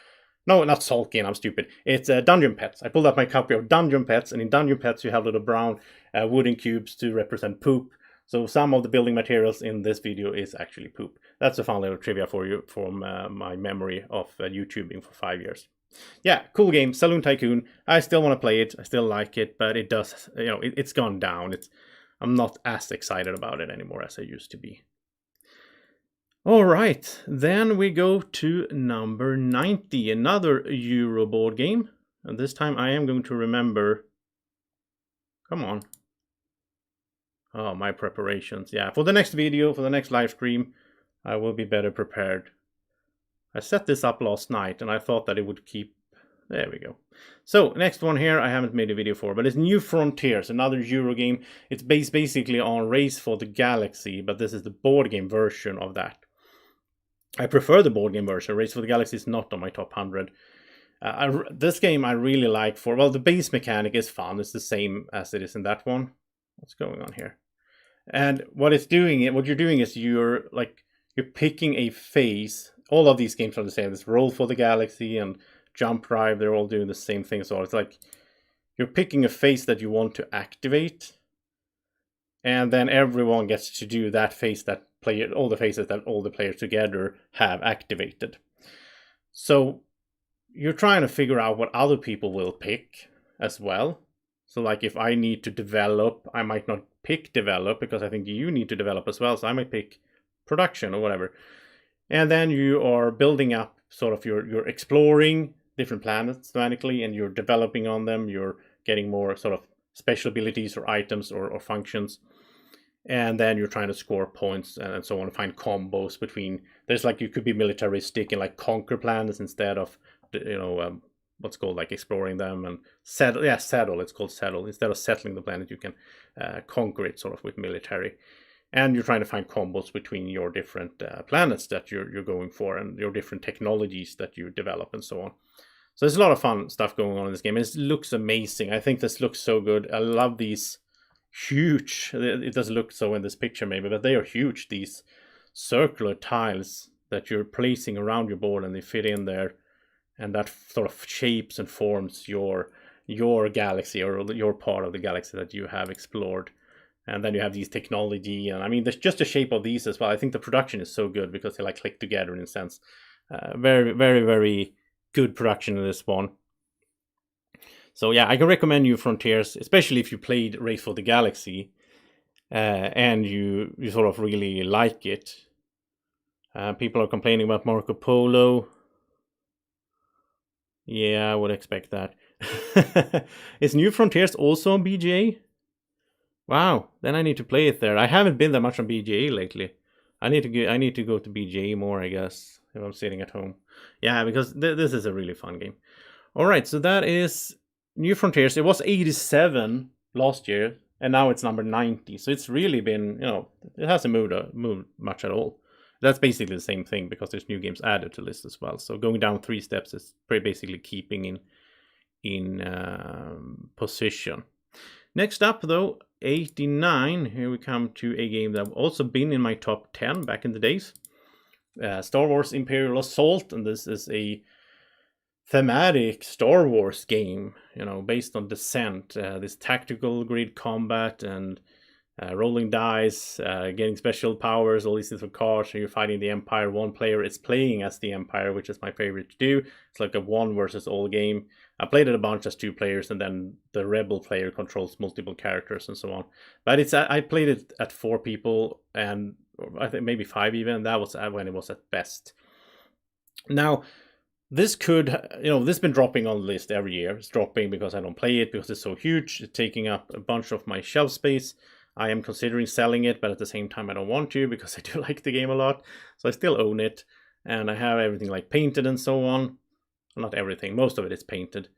[SPEAKER 1] No, not Solkin, I'm stupid. It's Dungeon Pets. I pulled up my copy of Dungeon Pets, and in Dungeon Pets you have little brown wooden cubes to represent poop. So some of the building materials in this video is actually poop. That's a fun little trivia for you from my memory of YouTubing for 5 years. Yeah, cool game, Saloon Tycoon. I still want to play it. I still like it, but it does, it's gone down. I'm not as excited about it anymore as I used to be. All right, then we go to number 90, another Euro board game. And this time I am going to remember. Come on. Oh, my preparations. Yeah, for the next video, for the next live stream, I will be better prepared. I set this up last night and I thought that it would keep. There we go. So, next one here, I haven't made a video for, but it's New Frontiers, another Euro game. It's based basically on Race for the Galaxy, but this is the board game version of that. I prefer the board game version. Race for the Galaxy is not on my top 100. This game I really like well, the base mechanic is fun. It's the same as it is in that one. What's going on here? And what you're doing is you're picking a phase. All of these games are the same. This Roll for the Galaxy and Jump Drive, they're all doing the same thing. So it's like you're picking a phase that you want to activate. And then everyone gets to do that phase all the phases that all the players together have activated. So you're trying to figure out what other people will pick as well. So like if I need to develop, I might not pick develop because I think you need to develop as well. So I might pick production or whatever. And then you are building up sort of you're exploring different planets thematically and you're developing on them. You're getting more sort of special abilities or items or functions. And then you're trying to score points and so on, find combos between. There's you could be militaristic and conquer planets instead of, what's called exploring them and settle. Yeah, settle. It's called settle. Instead of settling the planet, you can conquer it sort of with military. And you're trying to find combos between your different planets that you're going for and your different technologies that you develop and so on. So there's a lot of fun stuff going on in this game. It looks amazing. I think this looks so good. I love these. Huge. It doesn't look so in this picture maybe, but they are huge, these circular tiles that you're placing around your board and they fit in there, and that sort of shapes and forms your galaxy or your part of the galaxy that you have explored. And then you have these technology, and I mean there's just the shape of these as well. I think the production is so good because they click together in a sense. Very, very, very good production in this one. So yeah, I can recommend New Frontiers, especially if you played Race for the Galaxy and you sort of really like it. People are complaining about Marco Polo. Yeah, I would expect that. Is New Frontiers also on BGA? Wow, then I need to play it there. I haven't been that much on BGA lately. I need to go to BGA more, I guess, if I'm sitting at home. Yeah, because this is a really fun game. All right, so that is New Frontiers. It was 87 last year, and now it's number 90. So it's really been, it hasn't moved much at all. That's basically the same thing because there's new games added to the list as well. So going down 3 steps is basically keeping in position. Next up, though, 89, here we come to a game that also been in my top 10 back in the days. Star Wars Imperial Assault, and this is a thematic Star Wars game, based on Descent. This tactical grid combat and rolling dice, getting special powers, all these different cards. So you're fighting the Empire. One player is playing as the Empire, which is my favorite to do. It's like a one versus all game. I played it a bunch as 2 players, and then the Rebel player controls multiple characters and so on. But I played it at 4 people, and I think maybe 5 even. That was when it was at best. Now, this could, this has been dropping on the list every year. It's dropping because I don't play it, because it's so huge. It's taking up a bunch of my shelf space. I am considering selling it, but at the same time I don't want to, because I do like the game a lot. So I still own it, and I have everything like painted and so on. Well, not everything, most of it is painted.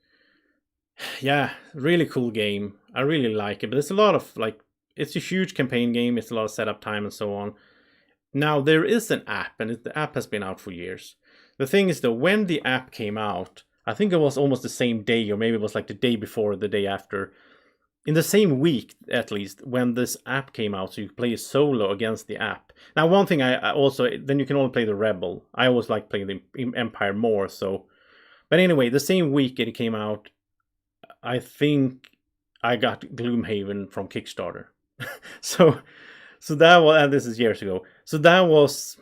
[SPEAKER 1] Yeah, really cool game. I really like it, but there's a lot of it's a huge campaign game. It's a lot of setup time and so on. Now there is an app, and the app has been out for years. The thing is though, when the app came out, I think it was almost the same day, or maybe it was like the day before or the day after. In the same week, at least, when this app came out, so you play solo against the app. Now, one thing I also, then you can only play the Rebel. I always like playing the Empire more, so. But anyway, the same week it came out, I think I got Gloomhaven from Kickstarter. so that was, and this is years ago. So that was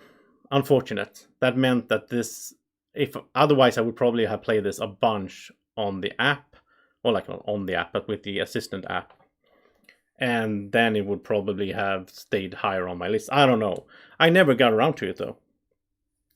[SPEAKER 1] unfortunate. That meant that if otherwise I would probably have played this a bunch on the app. Or like not on the app, but with the assistant app. And then it would probably have stayed higher on my list. I don't know. I never got around to it though.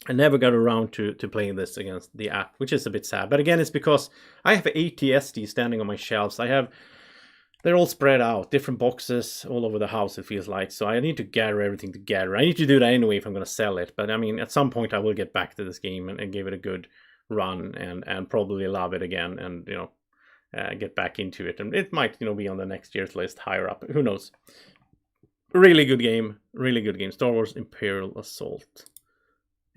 [SPEAKER 1] I never got around to playing this against the app, which is a bit sad. But again, it's because I have ATSD standing on my shelves. They're all spread out, different boxes all over the house, it feels like. So I need to gather everything together. I need to do that anyway if I'm going to sell it. But I mean, at some point I will get back to this game and give it a good run and probably love it again. And, get back into it, and it might be on the next year's list higher up, who knows. Really good game. Star Wars Imperial Assault,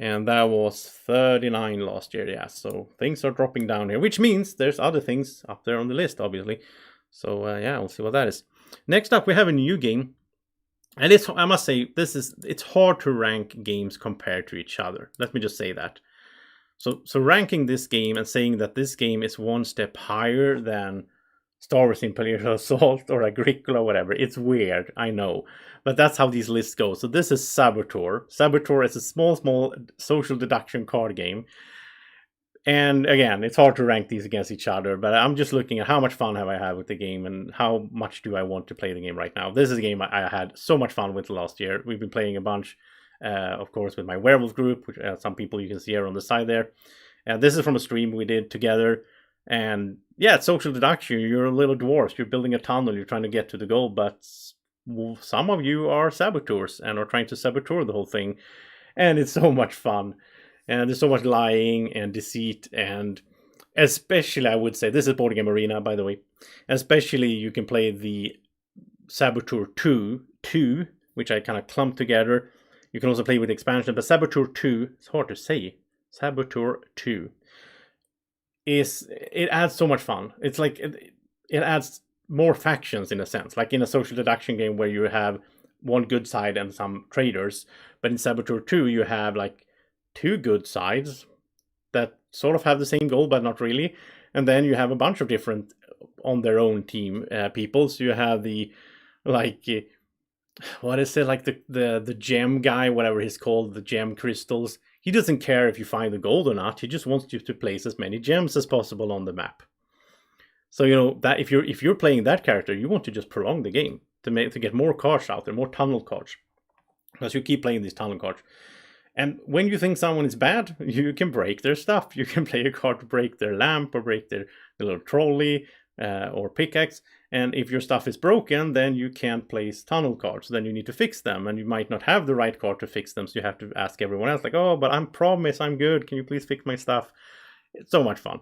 [SPEAKER 1] and that was 39 last year. Yeah, so things are dropping down here, which means there's other things up there on the list, obviously. So yeah, we'll see what that is. Next up we have a new game, and I must say, it's hard to rank games compared to each other. Let me just say that. So ranking this game and saying that this game is one step higher than Star Wars Imperial Assault or Agricola or whatever, it's weird, I know. But that's how these lists go. So this is Saboteur. Saboteur is a small social deduction card game. And again, it's hard to rank these against each other, but I'm just looking at how much fun have I had with the game and how much do I want to play the game right now. This is a game I had so much fun with last year. We've been playing a bunch. Of course, with my werewolf group, which some people you can see here on the side there. This is from a stream we did together. And yeah, it's social deduction. You're a little dwarf. You're building a tunnel. You're trying to get to the goal. But some of you are saboteurs and are trying to saboteur the whole thing. And it's so much fun. And there's so much lying and deceit. And especially, I would say, this is Board Game Arena, by the way. Especially, you can play the Saboteur 2, which I kind of clumped together. You can also play with expansion, but Saboteur 2, it's hard to say. Saboteur 2 it adds so much fun. It's like it adds more factions in a sense, like in a social deduction game where you have one good side and some traitors. But in Saboteur 2, you have like 2 good sides that sort of have the same goal, but not really. And then you have a bunch of different on their own team people. So you have the what is it, like the gem guy, whatever he's called, the gem crystals. He doesn't care if you find the gold or not. He just wants you to place as many gems as possible on the map. So that if you're playing that character, you want to just prolong the game to get more cards out there, more tunnel cards, because you keep playing these tunnel cards. And when you think someone is bad, you can break their stuff. You can play a card to break their lamp or break their little trolley or pickaxe. And if your stuff is broken, then you can't place tunnel cards. Then you need to fix them, and you might not have the right card to fix them. So you have to ask everyone else, like, oh, but I promise I'm good. Can you please fix my stuff? It's so much fun.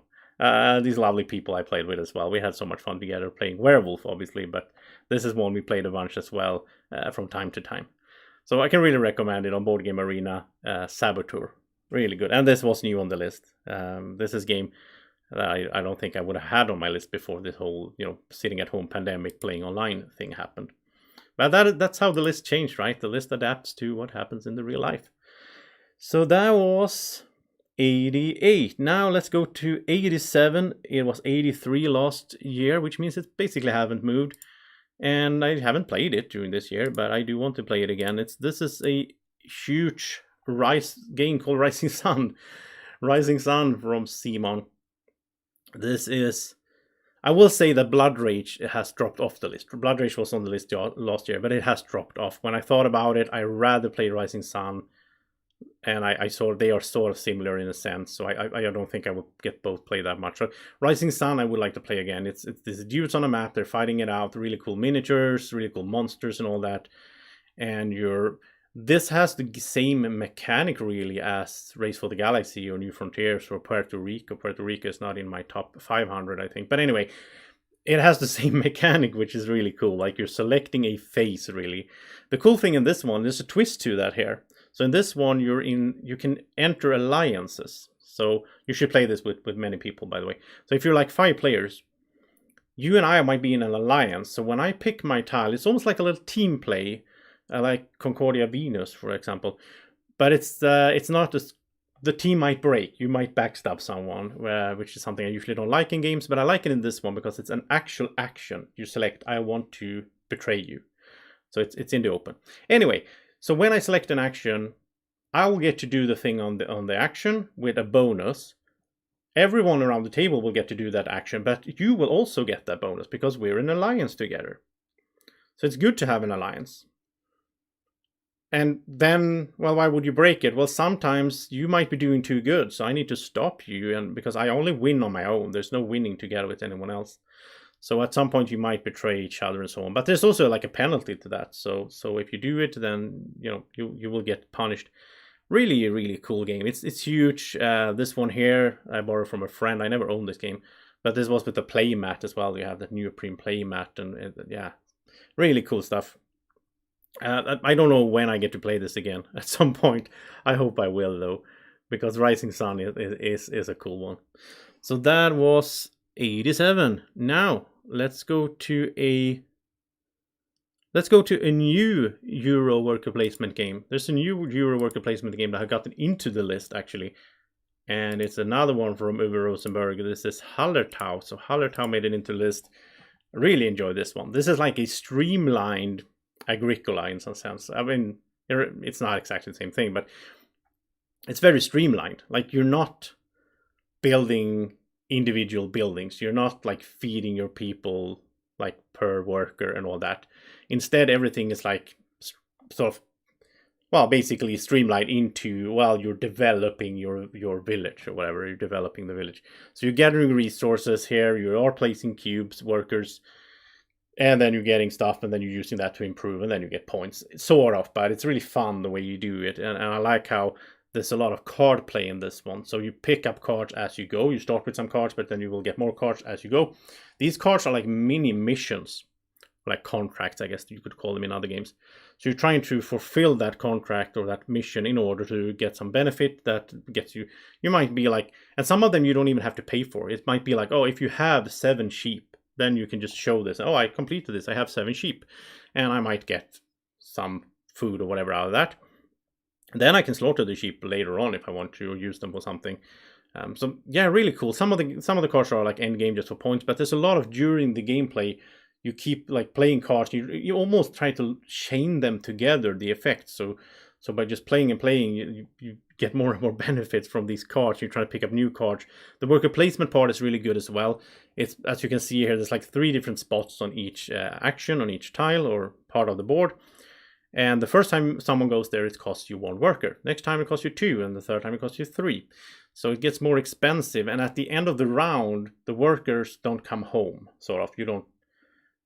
[SPEAKER 1] These lovely people I played with as well. We had so much fun together playing werewolf, obviously, but this is one we played a bunch as well from time to time. So I can really recommend it on Board Game Arena. Saboteur, really good. And this was new on the list. This is game that I don't think I would have had on my list before this whole, sitting at home pandemic playing online thing happened. But that's how the list changed, right? The list adapts to what happens in the real life. So that was 88. Now let's go to 87. It was 83 last year, which means it basically haven't moved. And I haven't played it during this year, but I do want to play it again. This is a huge game called Rising Sun. Rising Sun from Simon. This is... I will say that Blood Rage has dropped off the list. Blood Rage was on the list last year, but it has dropped off. When I thought about it, I rather play Rising Sun, and I saw they are sort of similar in a sense, so I don't think I will get both play that much. So Rising Sun I would like to play again. It's these dudes on a map, they're fighting it out, really cool miniatures, really cool monsters and all that. And this has the same mechanic really as Race for the Galaxy or New Frontiers or Puerto Rico. Puerto Rico is not in my top 500, I think. But anyway, it has the same mechanic, which is really cool. Like you're selecting a phase, really. The cool thing in this one, there's a twist to that here. So in this one, you can enter alliances. So you should play this with many people, by the way. So if you're like 5 players, you and I might be in an alliance. So when I pick my tile, it's almost like a little team play. Like Concordia Venus, for example. But it's not the team might break. You might backstab someone, which is something I usually don't like in games, but I like it in this one because it's an actual action. You select, I want to betray you. So it's in the open. Anyway, so when I select an action, I will get to do the thing on the action with a bonus. Everyone around the table will get to do that action, but you will also get that bonus because we're in an alliance together. So it's good to have an alliance. And then, well, why would you break it? Well, sometimes you might be doing too good, so I need to stop you, and because I only win on my own. There's no winning together with anyone else. So at some point you might betray each other and so on. But there's also like a penalty to that. So if you do it, then you will get punished. Really, really cool game. It's huge. This one here I borrowed from a friend. I never owned this game, but this was with the play mat as well. You have the neoprene play mat, and yeah, really cool stuff. I don't know when I get to play this again. At some point, I hope I will though, because Rising Sun is a cool one. So that was 87. Now let's go to a new Euro worker placement game. There's a new Euro worker placement game that I gotten into the list actually, and it's another one from Uwe Rosenberg. This is Hallertau. So Hallertau made it into the list. I really enjoy this one. This is like a streamlined Agricola in some sense. I mean, it's not exactly the same thing, but it's very streamlined. Like you're not building individual buildings. You're not like feeding your people like per worker and all that. Instead, everything is like sort of, well, basically streamlined into, well, you're developing your village or whatever. You're developing the village. So you're gathering resources here. You are placing cubes, workers, and then you're getting stuff, and then you're using that to improve, and then you get points, sort of. But it's really fun the way you do it, and I like how there's a lot of card play in this one. So you pick up cards as you go. You start with some cards, but then you will get more cards as you go. These cards are like mini missions, like contracts, I guess you could call them in other games. So you're trying to fulfill that contract or that mission in order to get some benefit that gets you. You might be like, and some of them you don't even have to pay for. It might be like, oh, if you have 7 sheep, then you can just show this. Oh, I completed this. I have 7 sheep. And I might get some food or whatever out of that. Then I can slaughter the sheep later on if I want to, or use them for something. So yeah, really cool. Some of the cards are like end game just for points, but there's a lot of during the gameplay. You keep like playing cards. You almost try to chain them together, the effects. So by just playing and playing, you get more and more benefits from these cards. You try to pick up new cards. The worker placement part is really good as well. It's, as you can see here, there's like 3 different spots on each action, on each tile or part of the board. And the first time someone goes there, it costs you 1 worker. Next time it costs you 2, and the third time it costs you 3. So it gets more expensive. And at the end of the round, the workers don't come home. Sort of,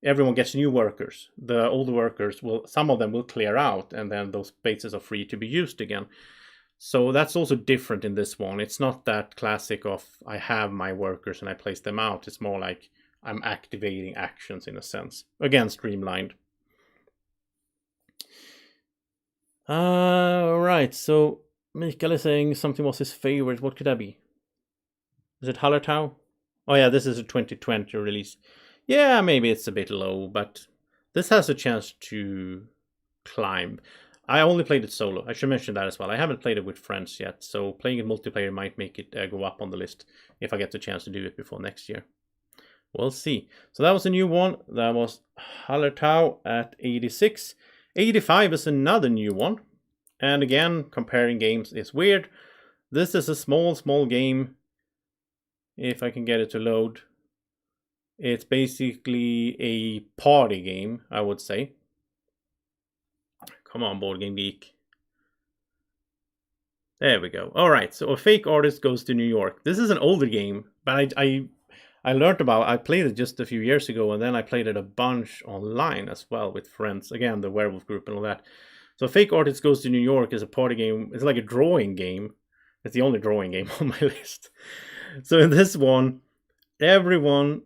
[SPEAKER 1] everyone gets new workers. The old workers some of them will clear out, and then those spaces are free to be used again. So that's also different in this one. It's not that classic of I have my workers and I place them out. It's more like I'm activating actions in a sense. Again, streamlined. Right, so Mikael is saying something was his favorite. What could that be? Is it Hallertau? Oh yeah, this is a 2020 release. Yeah, maybe it's a bit low, but this has a chance to climb. I only played it solo. I should mention that as well. I haven't played it with friends yet, so playing it multiplayer might make it go up on the list if I get the chance to do it before next year. We'll see. So that was a new one. That was Hallertau at 86. 85 is another new one. And again, comparing games is weird. This is a small game. If I can get it to load. It's basically a party game, I would say. Come on, Board Game Geek. There we go. All right, so a fake artist goes to New York. This is an older game, but I learned about. I played it just a few years ago, and then I played it a bunch online as well with friends. Again, the Werewolf Group and all that. So fake artist goes to New York is a party game. It's like a drawing game. It's the only drawing game on my list. So in this one, everyone,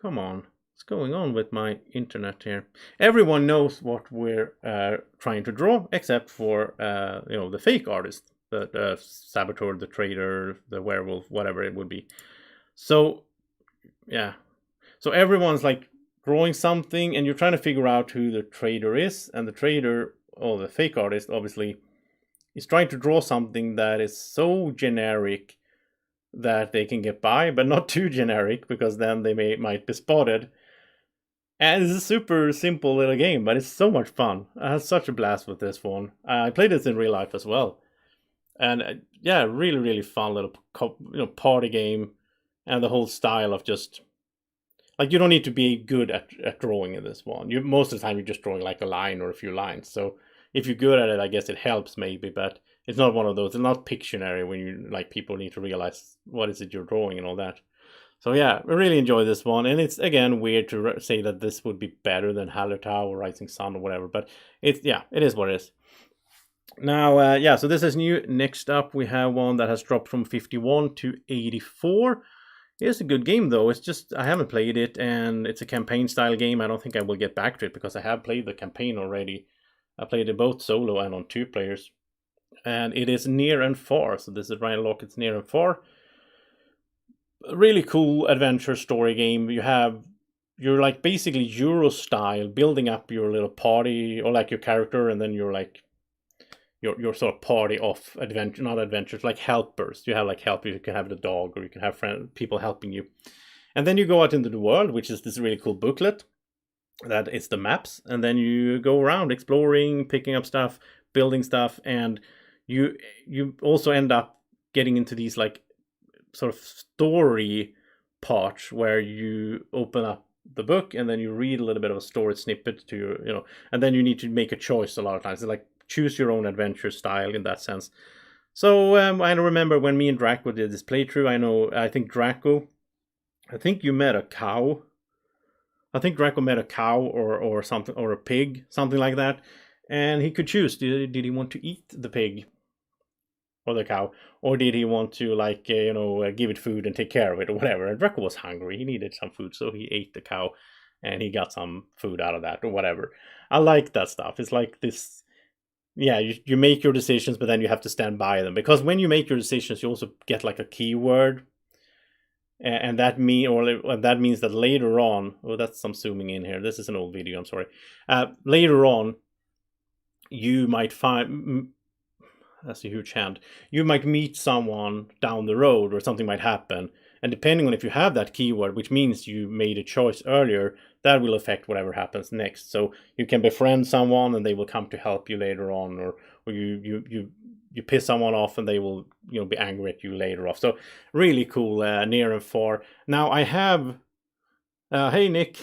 [SPEAKER 1] come on, what's going on with my internet here? Everyone knows what we're trying to draw, except for the fake artist, the saboteur, the traitor, the werewolf, whatever it would be. So yeah, so everyone's like drawing something, and you're trying to figure out who the traitor is, and the traitor, or the fake artist, obviously, is trying to draw something that is so generic that they can get by, but not too generic, because then they might be spotted. And it's a super simple little game, but it's so much fun. I had such a blast with this one. I played this in real life as well, and yeah, really fun little party game, and the whole style of just like, you don't need to be good at drawing in this one. You most of the time you're just drawing like a line or a few lines. So if you're good at it, I guess it helps maybe, but it's not one of those. It's not Pictionary when you like people need to realize what is it you're drawing and all that. So yeah, I really enjoy this one, and it's again weird to say that this would be better than Hallertau or Rising Sun or whatever, but it is what it is. Now, yeah, so this is new. Next up, we have one that has dropped from 51 to 84. It's a good game though. It's just I haven't played it, and it's a campaign style game. I don't think I will get back to it because I have played the campaign already. I played it both solo and on 2 players. And it is Near and Far. So this is Ryan Lockett's Near and Far. A really cool adventure story game. You're like basically Euro style, building up your little party, or like your character, and then you're like your sort of party of adventure, not adventures, like helpers. You have like helpers. You can have the dog, or you can have people helping you. And then you go out into the world, which is this really cool booklet that it's the maps, and then you go around exploring, picking up stuff, building stuff, and you also end up getting into these like sort of story parts where you open up the book and then you read a little bit of a story snippet to your, and then you need to make a choice a lot of times. It's like choose your own adventure style in that sense. So I remember when me and Draco did this playthrough. I think Draco, you met a cow. I think Draco met a cow or something, or a pig, something like that, and he could choose. Did he want to eat the pig or the cow, or did he want to give it food and take care of it or whatever? And Draco was hungry; he needed some food, so he ate the cow, and he got some food out of that or whatever. I like that stuff. It's like this. Yeah, you make your decisions, but then you have to stand by them, because when you make your decisions, you also get like a keyword. And that means that later on, that's some zooming in here. This is an old video. I'm sorry. Later on, you might find, that's a huge hand. You might meet someone down the road, or something might happen, and depending on if you have that keyword, which means you made a choice earlier, that will affect whatever happens next. So you can befriend someone, and they will come to help you later on, or you piss someone off, and they will be angry at you later off. So really cool. Near and Far. Now I have hey Nick.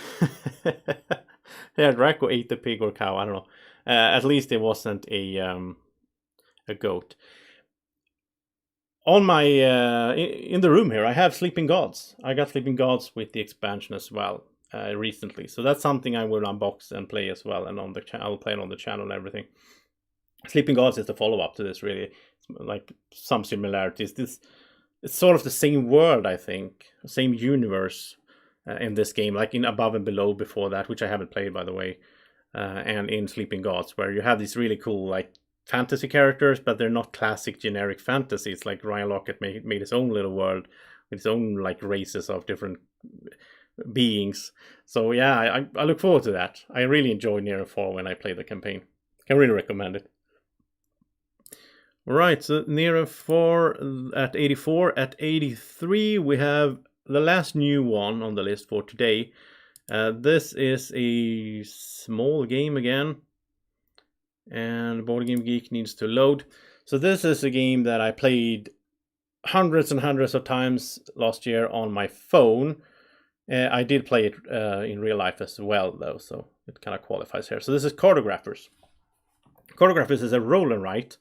[SPEAKER 1] Yeah, Draco ate the pig or cow, I don't know. At least it wasn't a goat. On my in the room here, I have Sleeping Gods. I got Sleeping Gods with the expansion as well recently, so that's something I will unbox and play as well, and I'll play it on the channel and everything. Sleeping Gods is the follow-up to this, really. It's like some similarities. It's sort of the same world, I think, same universe in this game, like in Above and Below before that, which I haven't played, by the way, and in Sleeping Gods, where you have these really cool like fantasy characters, but they're not classic generic fantasy. It's like Ryan Lockett made his own little world with its own like races of different beings. So yeah, I look forward to that. I really enjoyed Nero 4 when I played the campaign. Can really recommend it. Right, so Nero 4 at 84. At 83, we have the last new one on the list for today. This is a small game again, and Board Game Geek needs to load. So this is a game that I played hundreds and hundreds of times last year on my phone. I did play it in real life as well, though, so it kind of qualifies here. So this is Cartographers. Cartographers is a roll and write,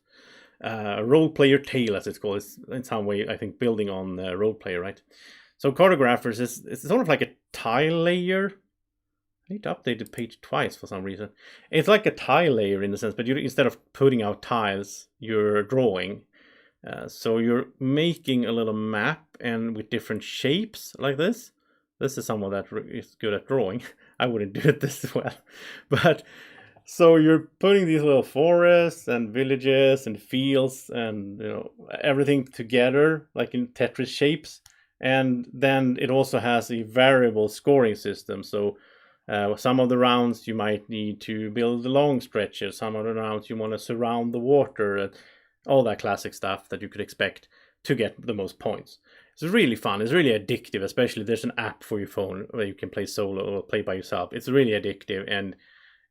[SPEAKER 1] role player tale, as it's called. It's in some way, I think, building on role player, right? So Cartographers is it's sort of like a tile layer. I need to update the page twice for some reason. It's like a tile layer in the sense, but instead of putting out tiles, you're drawing. So you're making a little map and with different shapes like this. This is someone that is good at drawing. I wouldn't do it this well, but so you're putting these little forests and villages and fields and everything together like in Tetris shapes, and then it also has a variable scoring system. So some of the rounds you might need to build the long stretches. Some of the rounds you want to surround the water. All that classic stuff that you could expect to get the most points. It's really fun. It's really addictive, especially there's an app for your phone where you can play solo or play by yourself. It's really addictive, and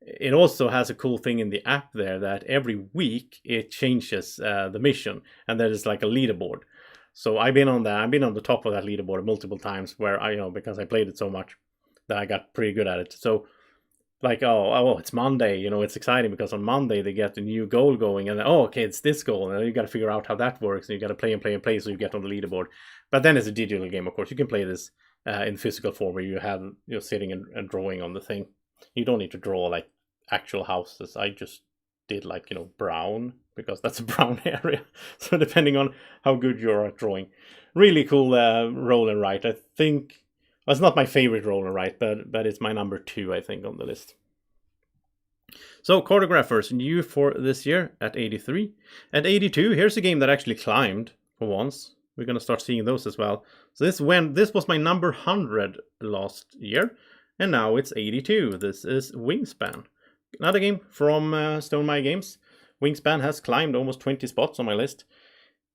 [SPEAKER 1] it also has a cool thing in the app there that every week it changes the mission, and there is like a leaderboard. So I've been on that. I've been on the top of that leaderboard multiple times where because I played it so much that I got pretty good at it. So like, oh, it's Monday, it's exciting because on Monday they get a new goal going, and okay, it's this goal, and you got to figure out how that works, and you got to play and play and play so you get on the leaderboard. But then it's a digital game, of course. You can play this in physical form where you have sitting and drawing on the thing. You don't need to draw like actual houses. I just did like brown because that's a brown area. So depending on how good you're at drawing, really cool roll and write. I think. Well, it's not my favorite roller, right? But it's my number 2, I think, on the list. So, Cartographers, new for this year at 83. At 82, here's a game that actually climbed for once. We're going to start seeing those as well. So this was my number 100 last year, and now it's 82. This is Wingspan. Another game from Stone My Games. Wingspan has climbed almost 20 spots on my list.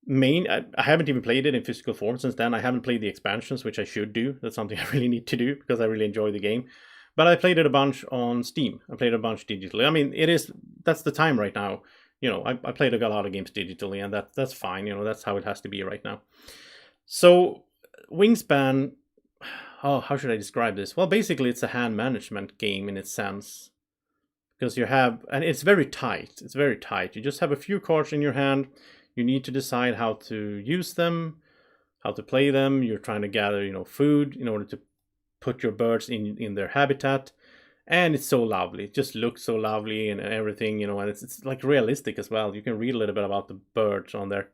[SPEAKER 1] I haven't even played it in physical form since then. I haven't played the expansions, which I should do. That's something I really need to do because I really enjoy the game. But I played it a bunch on Steam. I played it a bunch digitally. I mean, that's the time right now. I played a lot of games digitally, and that's fine. That's how it has to be right now. So Wingspan, how should I describe this? Well, basically it's a hand management game in its sense. Because and it's very tight. It's very tight. You just have a few cards in your hand. You need to decide how to use them, how to play them. You're trying to gather, food in order to put your birds in their habitat. And it's so lovely. It just looks so lovely and everything, and it's like realistic as well. You can read a little bit about the birds on there.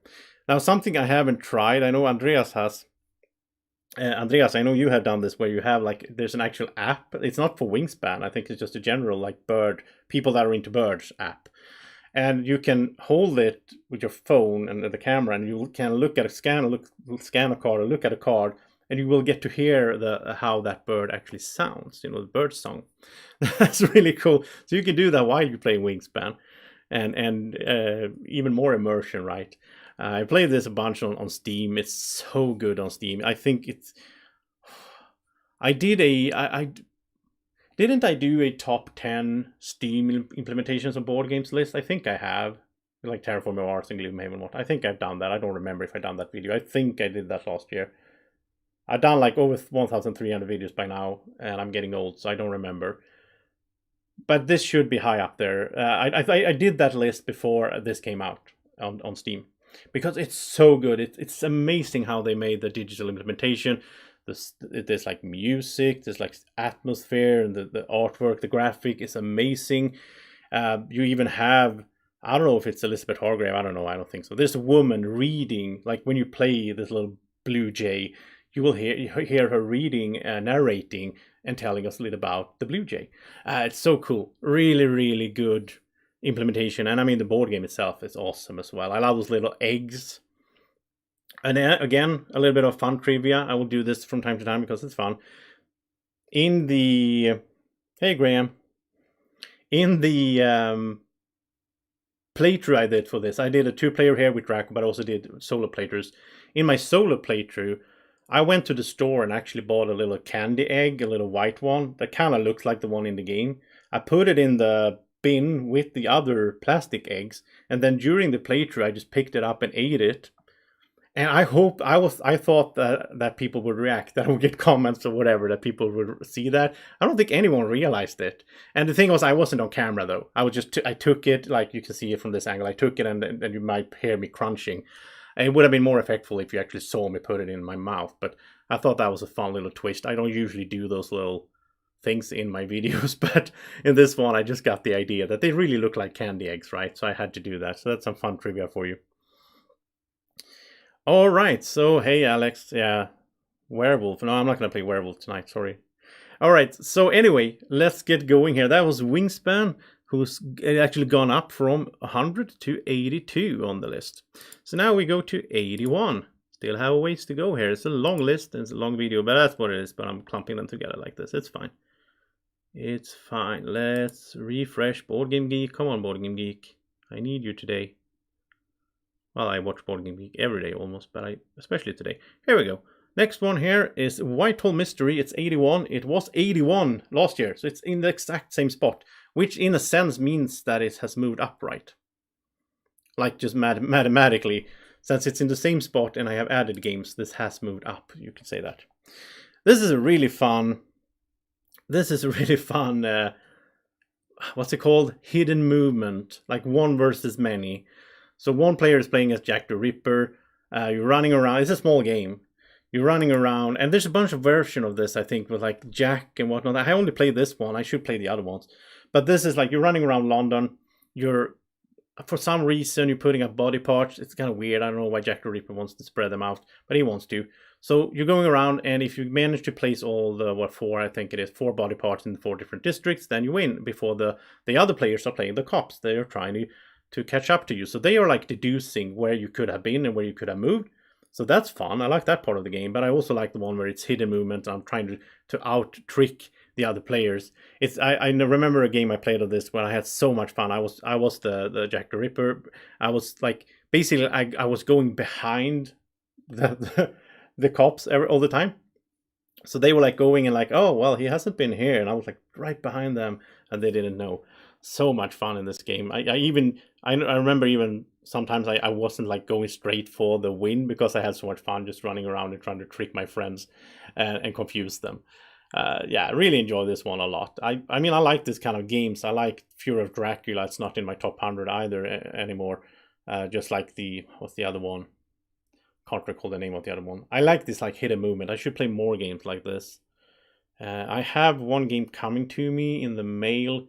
[SPEAKER 1] Now, something I haven't tried, I know Andreas has. Andreas, I know you have done this where you have there's an actual app. It's not for Wingspan. I think it's just a general people that are into birds app. And you can hold it with your phone and the camera, and you can look at scan a card or look at a card, and you will get to hear how that bird actually sounds. The bird song. That's really cool. So you can do that while you play Wingspan, and even more immersion, right? I played this a bunch on Steam. It's so good on Steam. I think it's. Didn't I do a top 10 Steam implementations of board games list? I think I have. Like Terraforming Mars and Gloomhaven. What? I think I've done that. I don't remember if I done that video. I think I did that last year. I've done over 1,300 videos by now, and I'm getting old, so I don't remember. But this should be high up there. I did that list before this came out on Steam because it's so good. It's amazing how they made the digital implementation. There's music, there's atmosphere, and the artwork, the graphic is amazing. You even have, I don't know if it's Elizabeth Hargrave, I don't know, I don't think so. There's a woman reading, when you play this little blue jay, you will hear her reading, narrating, and telling us a little about the blue jay. It's so cool. Really, really good implementation. And I mean, the board game itself is awesome as well. I love those little eggs. And again, a little bit of fun trivia. I will do this from time to time because it's fun. In the... Hey, Graham. In the playthrough I did for this, I did a 2-player here with Draco, but I also did solo playthroughs. In my solo playthrough, I went to the store and actually bought a little candy egg, a little white one, that kind of looks like the one in the game. I put it in the bin with the other plastic eggs, and then during the playthrough I just picked it up and ate it. And I thought that people would react, that I would get comments or whatever, that people would see that. I don't think anyone realized it. And the thing was, I wasn't on camera though. I took it, like you can see it from this angle. I took it, and you might hear me crunching. And it would have been more effectful if you actually saw me put it in my mouth. But I thought that was a fun little twist. I don't usually do those little things in my videos, but in this one, I just got the idea that they really look like candy eggs, right? So I had to do that. So that's some fun trivia for you. All right, so hey Alex, yeah, werewolf. No, I'm not gonna play werewolf tonight. Sorry. All right, so anyway, let's get going here. That was Wingspan, who's actually gone up from 100 to 82 on the list. So now we go to 81. Still have a ways to go here. It's a long list and it's a long video, but that's what it is. But I'm clumping them together like this. It's fine. It's fine. Let's refresh Board Game Geek. Come on, Board Game Geek. I need you today. Well, I watch Board Game Geek every day almost, but especially today. Here we go. Next one here is Whitehall Mystery. It's 81. It was 81 last year, so it's in the exact same spot, which in a sense means that it has moved upright. Like just mathematically, since it's in the same spot and I have added games, this has moved up. You could say that. This is a really fun. What's it called? Hidden movement, like one versus many. So one player is playing as Jack the Ripper. You're running around. It's a small game. You're running around, and there's a bunch of versions of this, I think, with like Jack and whatnot. I only played this one. I should play the other ones. But this is like you're running around London. For some reason, you're putting up body parts. It's kind of weird. I don't know why Jack the Ripper wants to spread them out, but he wants to. So you're going around, and if you manage to place all the, 4 body parts in 4 different districts, then you win before the other players are playing the cops. They are trying to catch up to you. So they are like deducing where you could have been and where you could have moved. So that's fun. I like that part of the game, but I also like the one where it's hidden movement. I'm trying to out trick the other players. I remember a game I played of this where I had so much fun. I was the Jack the Ripper. I was like basically I was going behind the cops all the time. So they were like going and like, oh well, he hasn't been here, and I was like right behind them, and they didn't know. So much fun in this game. I remember even sometimes I wasn't like going straight for the win because I had so much fun just running around and trying to trick my friends and confuse them. Yeah, I really enjoy this one a lot. I mean, I like this kind of games. I like Fury of Dracula. It's not in my top 100 either anymore. Just like what's the other one? Can't recall the name of the other one. I like this like hidden movement. I should play more games like this. I have one game coming to me in the mail.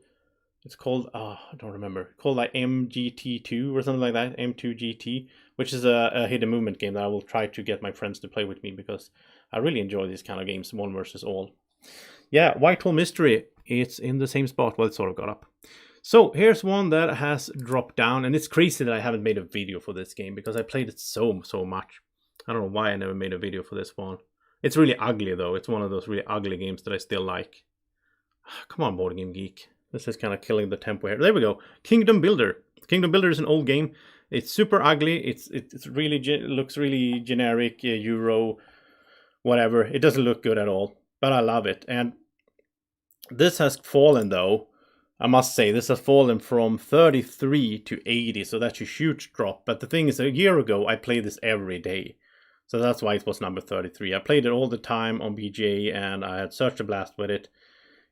[SPEAKER 1] It's called, I don't remember, called like MGT2 or something like that, M2GT, which is a hidden movement game that I will try to get my friends to play with me because I really enjoy these kind of games, one versus all. Yeah, Whitehall Mystery, it's in the same spot. Well, it sort of got up. So here's one that has dropped down, and it's crazy that I haven't made a video for this game because I played it so much. I don't know why I never made a video for this one. It's really ugly though. It's one of those really ugly games that I still like. Come on, Board Game Geek. This is kind of killing the tempo here. There we go. Kingdom Builder. Kingdom Builder is an old game. It's super ugly. It's really looks really generic, Euro, whatever. It doesn't look good at all, but I love it. And this has fallen though. I must say this has fallen from 33 to 80, so that's a huge drop. But the thing is, a year ago I played this every day, so that's why it was number 33. I played it all the time on BGA, and I had such a blast with it.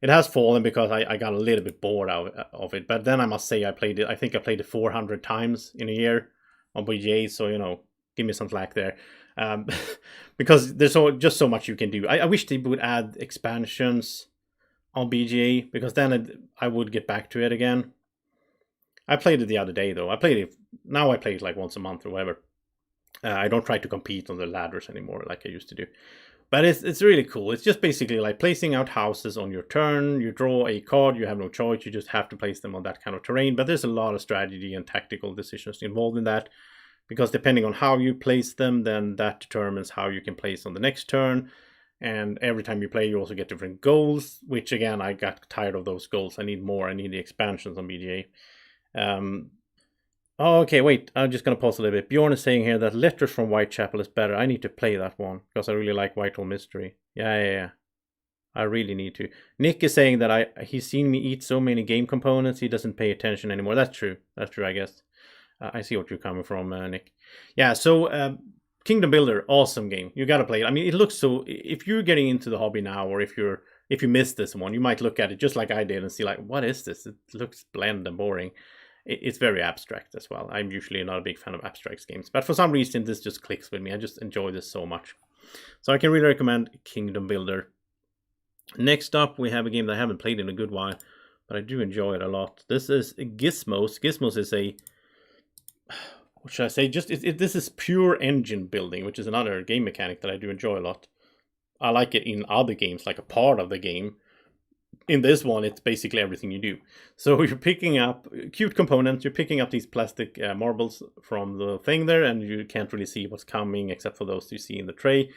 [SPEAKER 1] It has fallen because I got a little bit bored of it. But then I must say I think I played it 400 times in a year on BGA. So, you know, give me some slack there. Because there's just so much you can do. I wish they would add expansions on BGA because then I would get back to it again. I played it the other day though. Now I play it like once a month or whatever. I don't try to compete on the ladders anymore like I used to do. But it's really cool. It's just basically like placing out houses on your turn. You draw a card, you have no choice, you just have to place them on that kind of terrain. But there's a lot of strategy and tactical decisions involved in that. because depending on how you place them, then that determines how you can place on the next turn. And every time you play, you also get different goals, which again, I got tired of those goals. I need more. I need the expansions on BGA. Oh, okay, wait. I'm just going to pause a little bit. Bjorn is saying here that Letters from Whitechapel is better. I need to play that one because I really like Whitehall Mystery. Yeah. I really need to. Nick is saying that he's seen me eat so many game components, he doesn't pay attention anymore. That's true. I guess. I see what you're coming from, Nick. Yeah, so Kingdom Builder, awesome game. You got to play it. I mean, it looks so... If you're getting into the hobby now, or if you missed this one, you might look at it just like I did and see like, what is this? It looks bland and boring. It's very abstract as well. I'm usually not a big fan of abstract games, but for some reason this just clicks with me. I just enjoy this so much. So I can really recommend Kingdom Builder. Next up, we have a game that I haven't played in a good while, but I do enjoy it a lot. This is Gizmos. Gizmos is a... What should I say? This is pure engine building, which is another game mechanic that I do enjoy a lot. I like it in other games, like a part of the game. In this one, it's basically everything you do. So you're picking up cute components. You're picking up these plastic marbles from the thing there, and you can't really see what's coming except for those you see in the tray.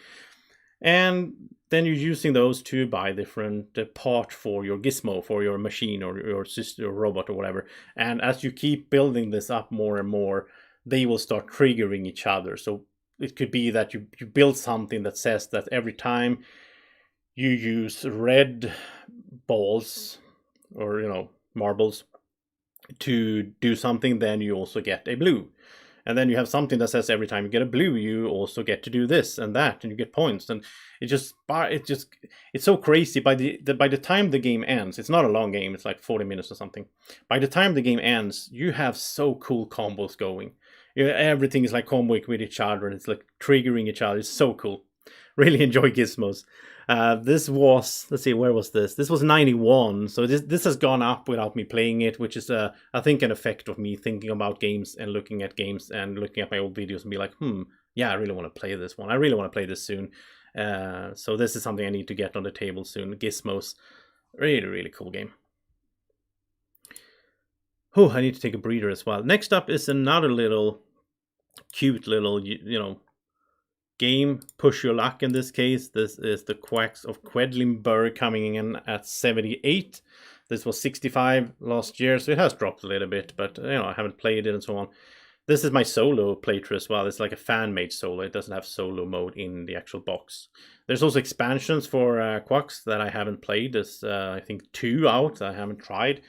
[SPEAKER 1] And then you're using those to buy different parts for your gizmo, for your machine or your sister or robot or whatever. And as you keep building this up more and more, they will start triggering each other. So it could be that you build something that says that every time you use red balls or marbles to do something, then you also get a blue. And then you have something that says every time you get a blue, you also get to do this and that, and you get points. And it's so crazy. By the time the game ends, it's not a long game. It's like 40 minutes or something. By the time the game ends, you have so cool combos going. Everything is like comboing with each other, and it's like triggering each other. It's so cool. Really enjoy Gizmos. This was, let's see, where was this? This was 91, so this has gone up without me playing it, which is, I think, an effect of me thinking about games and looking at games and looking at my old videos and be like, yeah, I really want to play this one. I really want to play this soon. So this is something I need to get on the table soon. Gizmos, really, really cool game. Oh, I need to take a breather as well. Next up is another little cute little, game, Push Your Luck in this case. This is the Quacks of Quedlinburg coming in at 78. This was 65 last year, so it has dropped a little bit, but I haven't played it and so on. This is my solo playthrough as well. It's like a fan-made solo. It doesn't have solo mode in the actual box. There's also expansions for Quacks that I haven't played. There's, I think, 2 out that I haven't tried.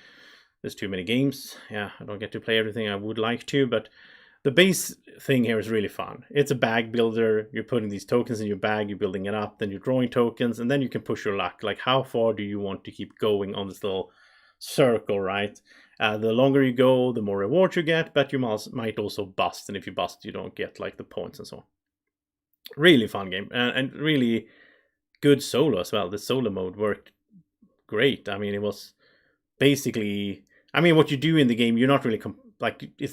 [SPEAKER 1] There's too many games. Yeah, I don't get to play everything I would like to, but the base thing here is really fun. It's a bag builder. You're putting these tokens in your bag, you're building it up, then you're drawing tokens, and then you can push your luck. Like, how far do you want to keep going on this little circle, right? The longer you go, the more rewards you get, but you might also bust, and if you bust, you don't get like the points and so on. Really fun game, and really good solo as well. The solo mode worked great. I mean, it was basically... I mean, what you do in the game, you're not really...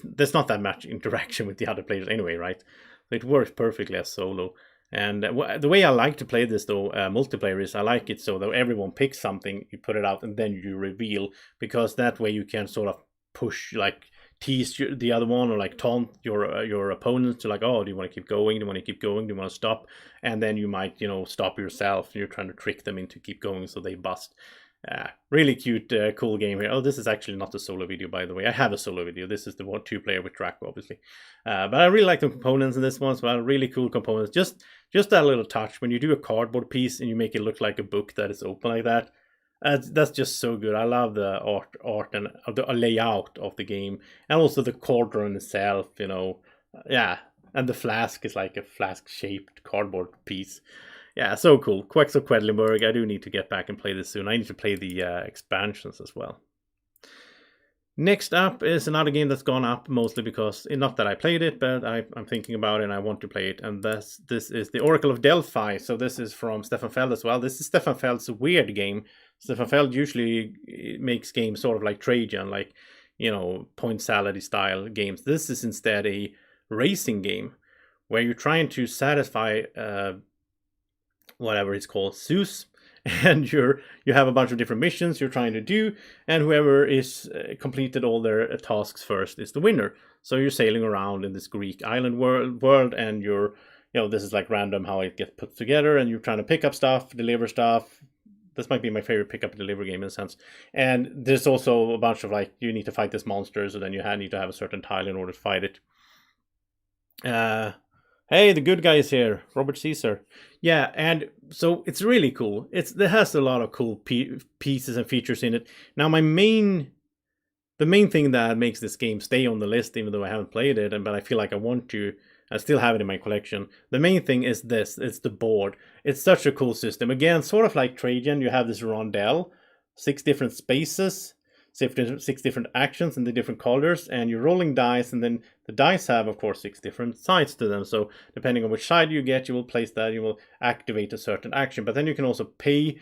[SPEAKER 1] there's not that much interaction with the other players anyway, right? So it works perfectly as solo. And the way I like to play this, though, multiplayer, is I like it so that everyone picks something, you put it out, and then you reveal, because that way you can sort of push, like, tease the other one, or like taunt your opponents to like, oh, do you want to keep going? Do you want to keep going? Do you want to stop? And then you might, stop yourself. You're trying to trick them into keep going so they bust. Really cute, cool game here. Oh, this is actually not a solo video, by the way. I have a solo video. This is the 2-player with Draco, obviously. But I really like the components in this one as well. Really cool components. Just that little touch. When you do a cardboard piece and you make it look like a book that is open like that, that's just so good. I love the art and the layout of the game. And also the cauldron itself, Yeah, and the flask is like a flask-shaped cardboard piece. Yeah, so cool. Quacks of Quedlinburg. I do need to get back and play this soon. I need to play the expansions as well. Next up is another game that's gone up, mostly because, not that I played it, but I'm thinking about it and I want to play it. And this is the Oracle of Delphi. So this is from Stefan Feld as well. This is Stefan Feld's weird game. Stefan Feld usually makes games sort of like Trajan, like, point salad style games. This is instead a racing game where you're trying to satisfy... whatever it's called, Zeus, and you have a bunch of different missions you're trying to do, and whoever is completed all their tasks first is the winner. So you're sailing around in this Greek island world, and this is like random how it gets put together, and you're trying to pick up stuff, deliver stuff. This might be my favorite pick up and deliver game in a sense. And there's also a bunch of you need to fight this monster, so then you need to have a certain tile in order to fight it. Hey, the good guy is here, Robert Caesar. Yeah, and so it's really cool. It has a lot of cool pieces and features in it. Now, the main thing that makes this game stay on the list, even though I haven't played it, but I feel like I want to, I still have it in my collection. The main thing is this: it's the board. It's such a cool system. Again, sort of like Trajan, you have this rondel, 6 different spaces, 6 different actions in the different colors, and you're rolling dice, and then the dice have, of course, 6 different sides to them. So depending on which side you get, you will place that, you will activate a certain action. But then you can also pay,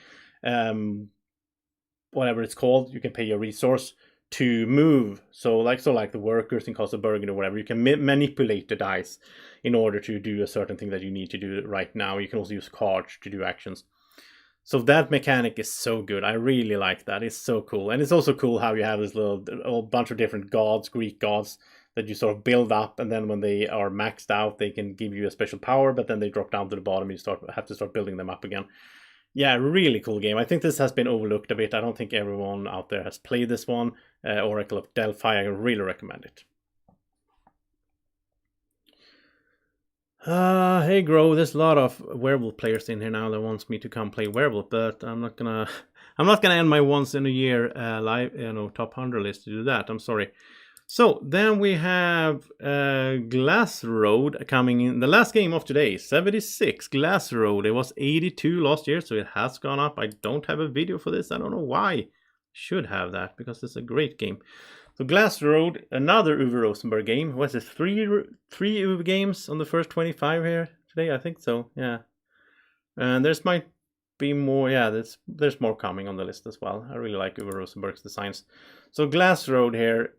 [SPEAKER 1] whatever it's called, you can pay a resource to move. So like the workers in Castle Bergen or whatever, you can manipulate the dice in order to do a certain thing that you need to do right now. You can also use cards to do actions. So that mechanic is so good. I really like that. It's so cool. And it's also cool how you have this little bunch of different gods, Greek gods, that you sort of build up, and then when they are maxed out, they can give you a special power, but then they drop down to the bottom, you have to start building them up again. Yeah, really cool game. I think this has been overlooked a bit. I don't think everyone out there has played this one. Oracle of Delphi, I really recommend it. Hey Grow, there's a lot of werewolf players in here now that wants me to come play werewolf, but I'm not gonna end my once in a year live top 100 list to do that. I'm sorry. So then we have Glass Road coming in. The last game of today, 76 Glass Road. It was 82 last year, so it has gone up. I don't have a video for this. I don't know why. Should have that because it's a great game. So Glass Road, another Uwe Rosenberg game. Was it three Uwe games on the first 25 here today? I think so. Yeah, and there's might be more. Yeah, there's more coming on the list as well. I really like Uwe Rosenberg's designs. So Glass Road here.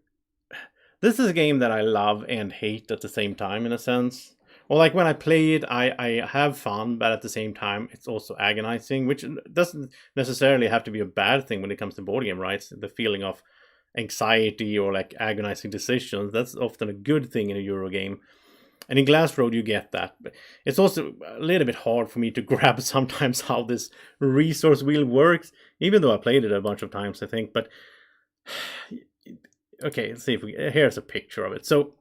[SPEAKER 1] This is a game that I love and hate at the same time, in a sense. Well, like when I play it, I have fun, but at the same time, it's also agonizing, which doesn't necessarily have to be a bad thing when it comes to board game, right? The feeling of anxiety or like agonizing decisions, that's often a good thing in a Euro game. And in Glass Road, you get that. But it's also a little bit hard for me to grab sometimes how this resource wheel works, even though I played it a bunch of times, I think. But okay, let's see if here's a picture of it. So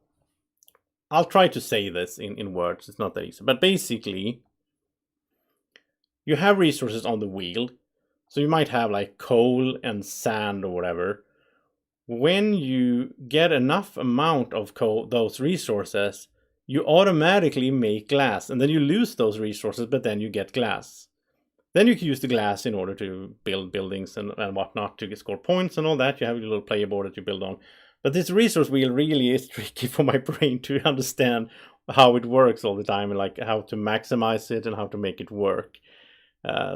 [SPEAKER 1] I'll try to say this in words. It's not that easy. But basically, you have resources on the wheel. So you might have like coal and sand or whatever. When you get enough amount of those resources, you automatically make glass. And then you lose those resources, but then you get glass. Then you can use the glass in order to build buildings and whatnot to score points and all that. You have your little player board that you build on. But this resource wheel really is tricky for my brain to understand how it works all the time, and like how to maximize it and how to make it work.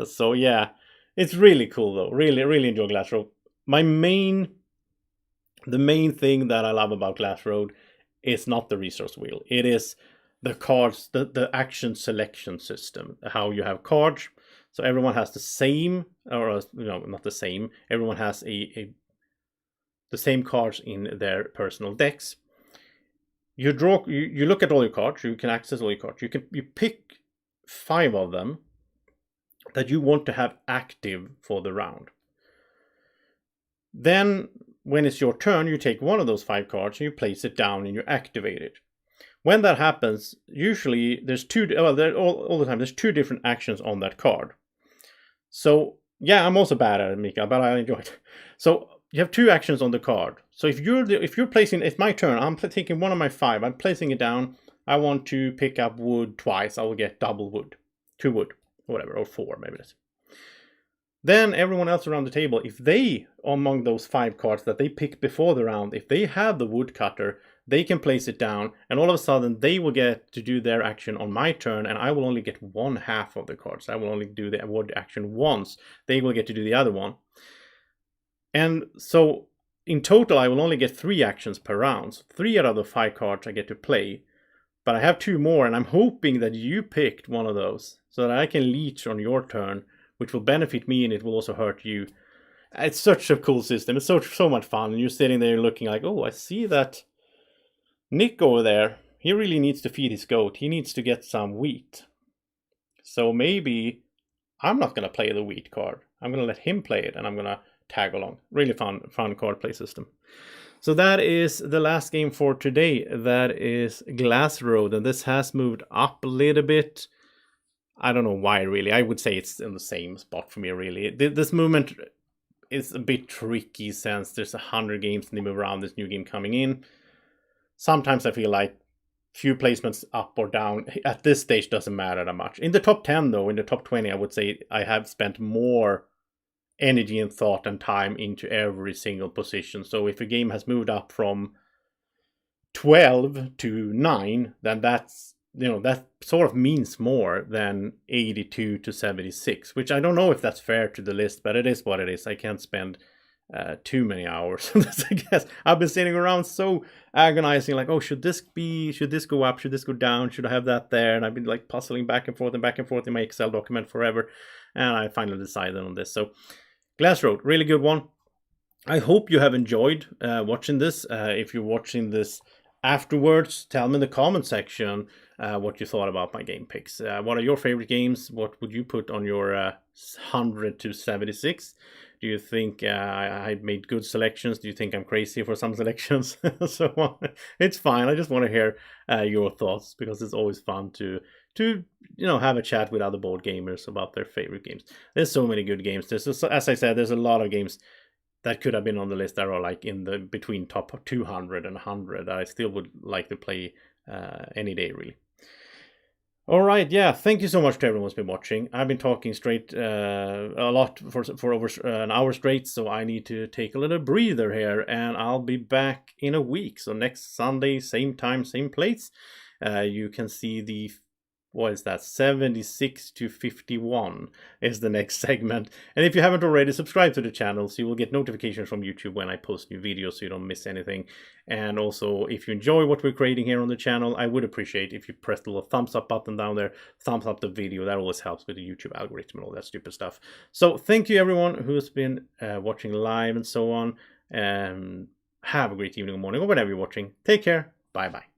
[SPEAKER 1] So yeah, it's really cool though. Really, really enjoy Glass Road. The main thing that I love about Glass Road is not the resource wheel. It is the cards, the action selection system. How you have cards. So everyone has the same, or not the same. Everyone has the same cards in their personal decks. You draw. You look at all your cards. You can access all your cards. You pick 5 of them that you want to have active for the round. Then, when it's your turn, you take one of those 5 cards and you place it down and you activate it. When that happens, usually there's all the time there's 2 different actions on that card. So yeah, I'm also bad at it, Mika, but I enjoy it. So you have 2 actions on the card. So if you're placing, it's my turn. I'm taking one of my 5. I'm placing it down. I want to pick up wood twice. I will get double wood, 2 wood, whatever, or 4 maybe. Then everyone else around the table, if they, among those 5 cards that they pick before the round, if they have the woodcutter, they can place it down, and all of a sudden they will get to do their action on my turn, and I will only get 1/2 of the cards. I will only do the wood action once. They will get to do the other one. And so in total, I will only get 3 actions per round. So 3 out of the 5 cards I get to play. But I have 2 more, and I'm hoping that you picked one of those so that I can leech on your turn which will benefit me and it will also hurt you. It's such a cool system. It's so much fun. And you're sitting there looking like, oh, I see that Nick over there. He really needs to feed his goat. He needs to get some wheat. So maybe I'm not going to play the wheat card. I'm going to let him play it and I'm going to tag along. Really fun card play system. So that is the last game for today. That is Glass Road. And this has moved up a little bit. I don't know why, really. I would say it's in the same spot for me, really. This movement is a bit tricky since there's 100 games and they move around this new game coming in. Sometimes I feel like few placements up or down at this stage doesn't matter that much. In the top 10, though, in the top 20, I would say I have spent more energy and thought and time into every single position. So if a game has moved up from 12 to 9, then that's, that sort of means more than 82 to 76, which I don't know if that's fair to the list, but it is what it is. I can't spend too many hours on this, I guess. I've been sitting around so agonizing, like, oh, should this go up, should this go down, should I have that there? And I've been like puzzling back and forth in my Excel document forever, and I finally decided on this. So Glass Road, really good one. I hope you have enjoyed watching this. If you're watching this afterwards, tell me in the comment section what you thought about my game picks. What are your favorite games? What would you put on your 100 to 76? Do you think I made good selections? Do you think I'm crazy for some selections? So it's fine. I just want to hear your thoughts, because it's always fun to have a chat with other board gamers about their favorite games. There's so many good games. As I said, there's a lot of games that could have been on the list that are like in the between top 200 and 100 that I still would like to play any day, really. All right, yeah, thank you so much to everyone who's been watching. I've been talking straight a lot for over an hour straight, so I need to take a little breather here, and I'll be back in a week. So next Sunday, same time, same place. You can see the, what is that, 76 to 51 is the next segment. And if you haven't already, subscribe to the channel so you will get notifications from YouTube when I post new videos so you don't miss anything. And also, if you enjoy what we're creating here on the channel, I would appreciate if you press the little thumbs up button down there, thumbs up the video. That always helps with the YouTube algorithm and all that stupid stuff. So thank you everyone who's been watching live and so on. And have a great evening or morning or whatever you're watching. Take care. Bye bye.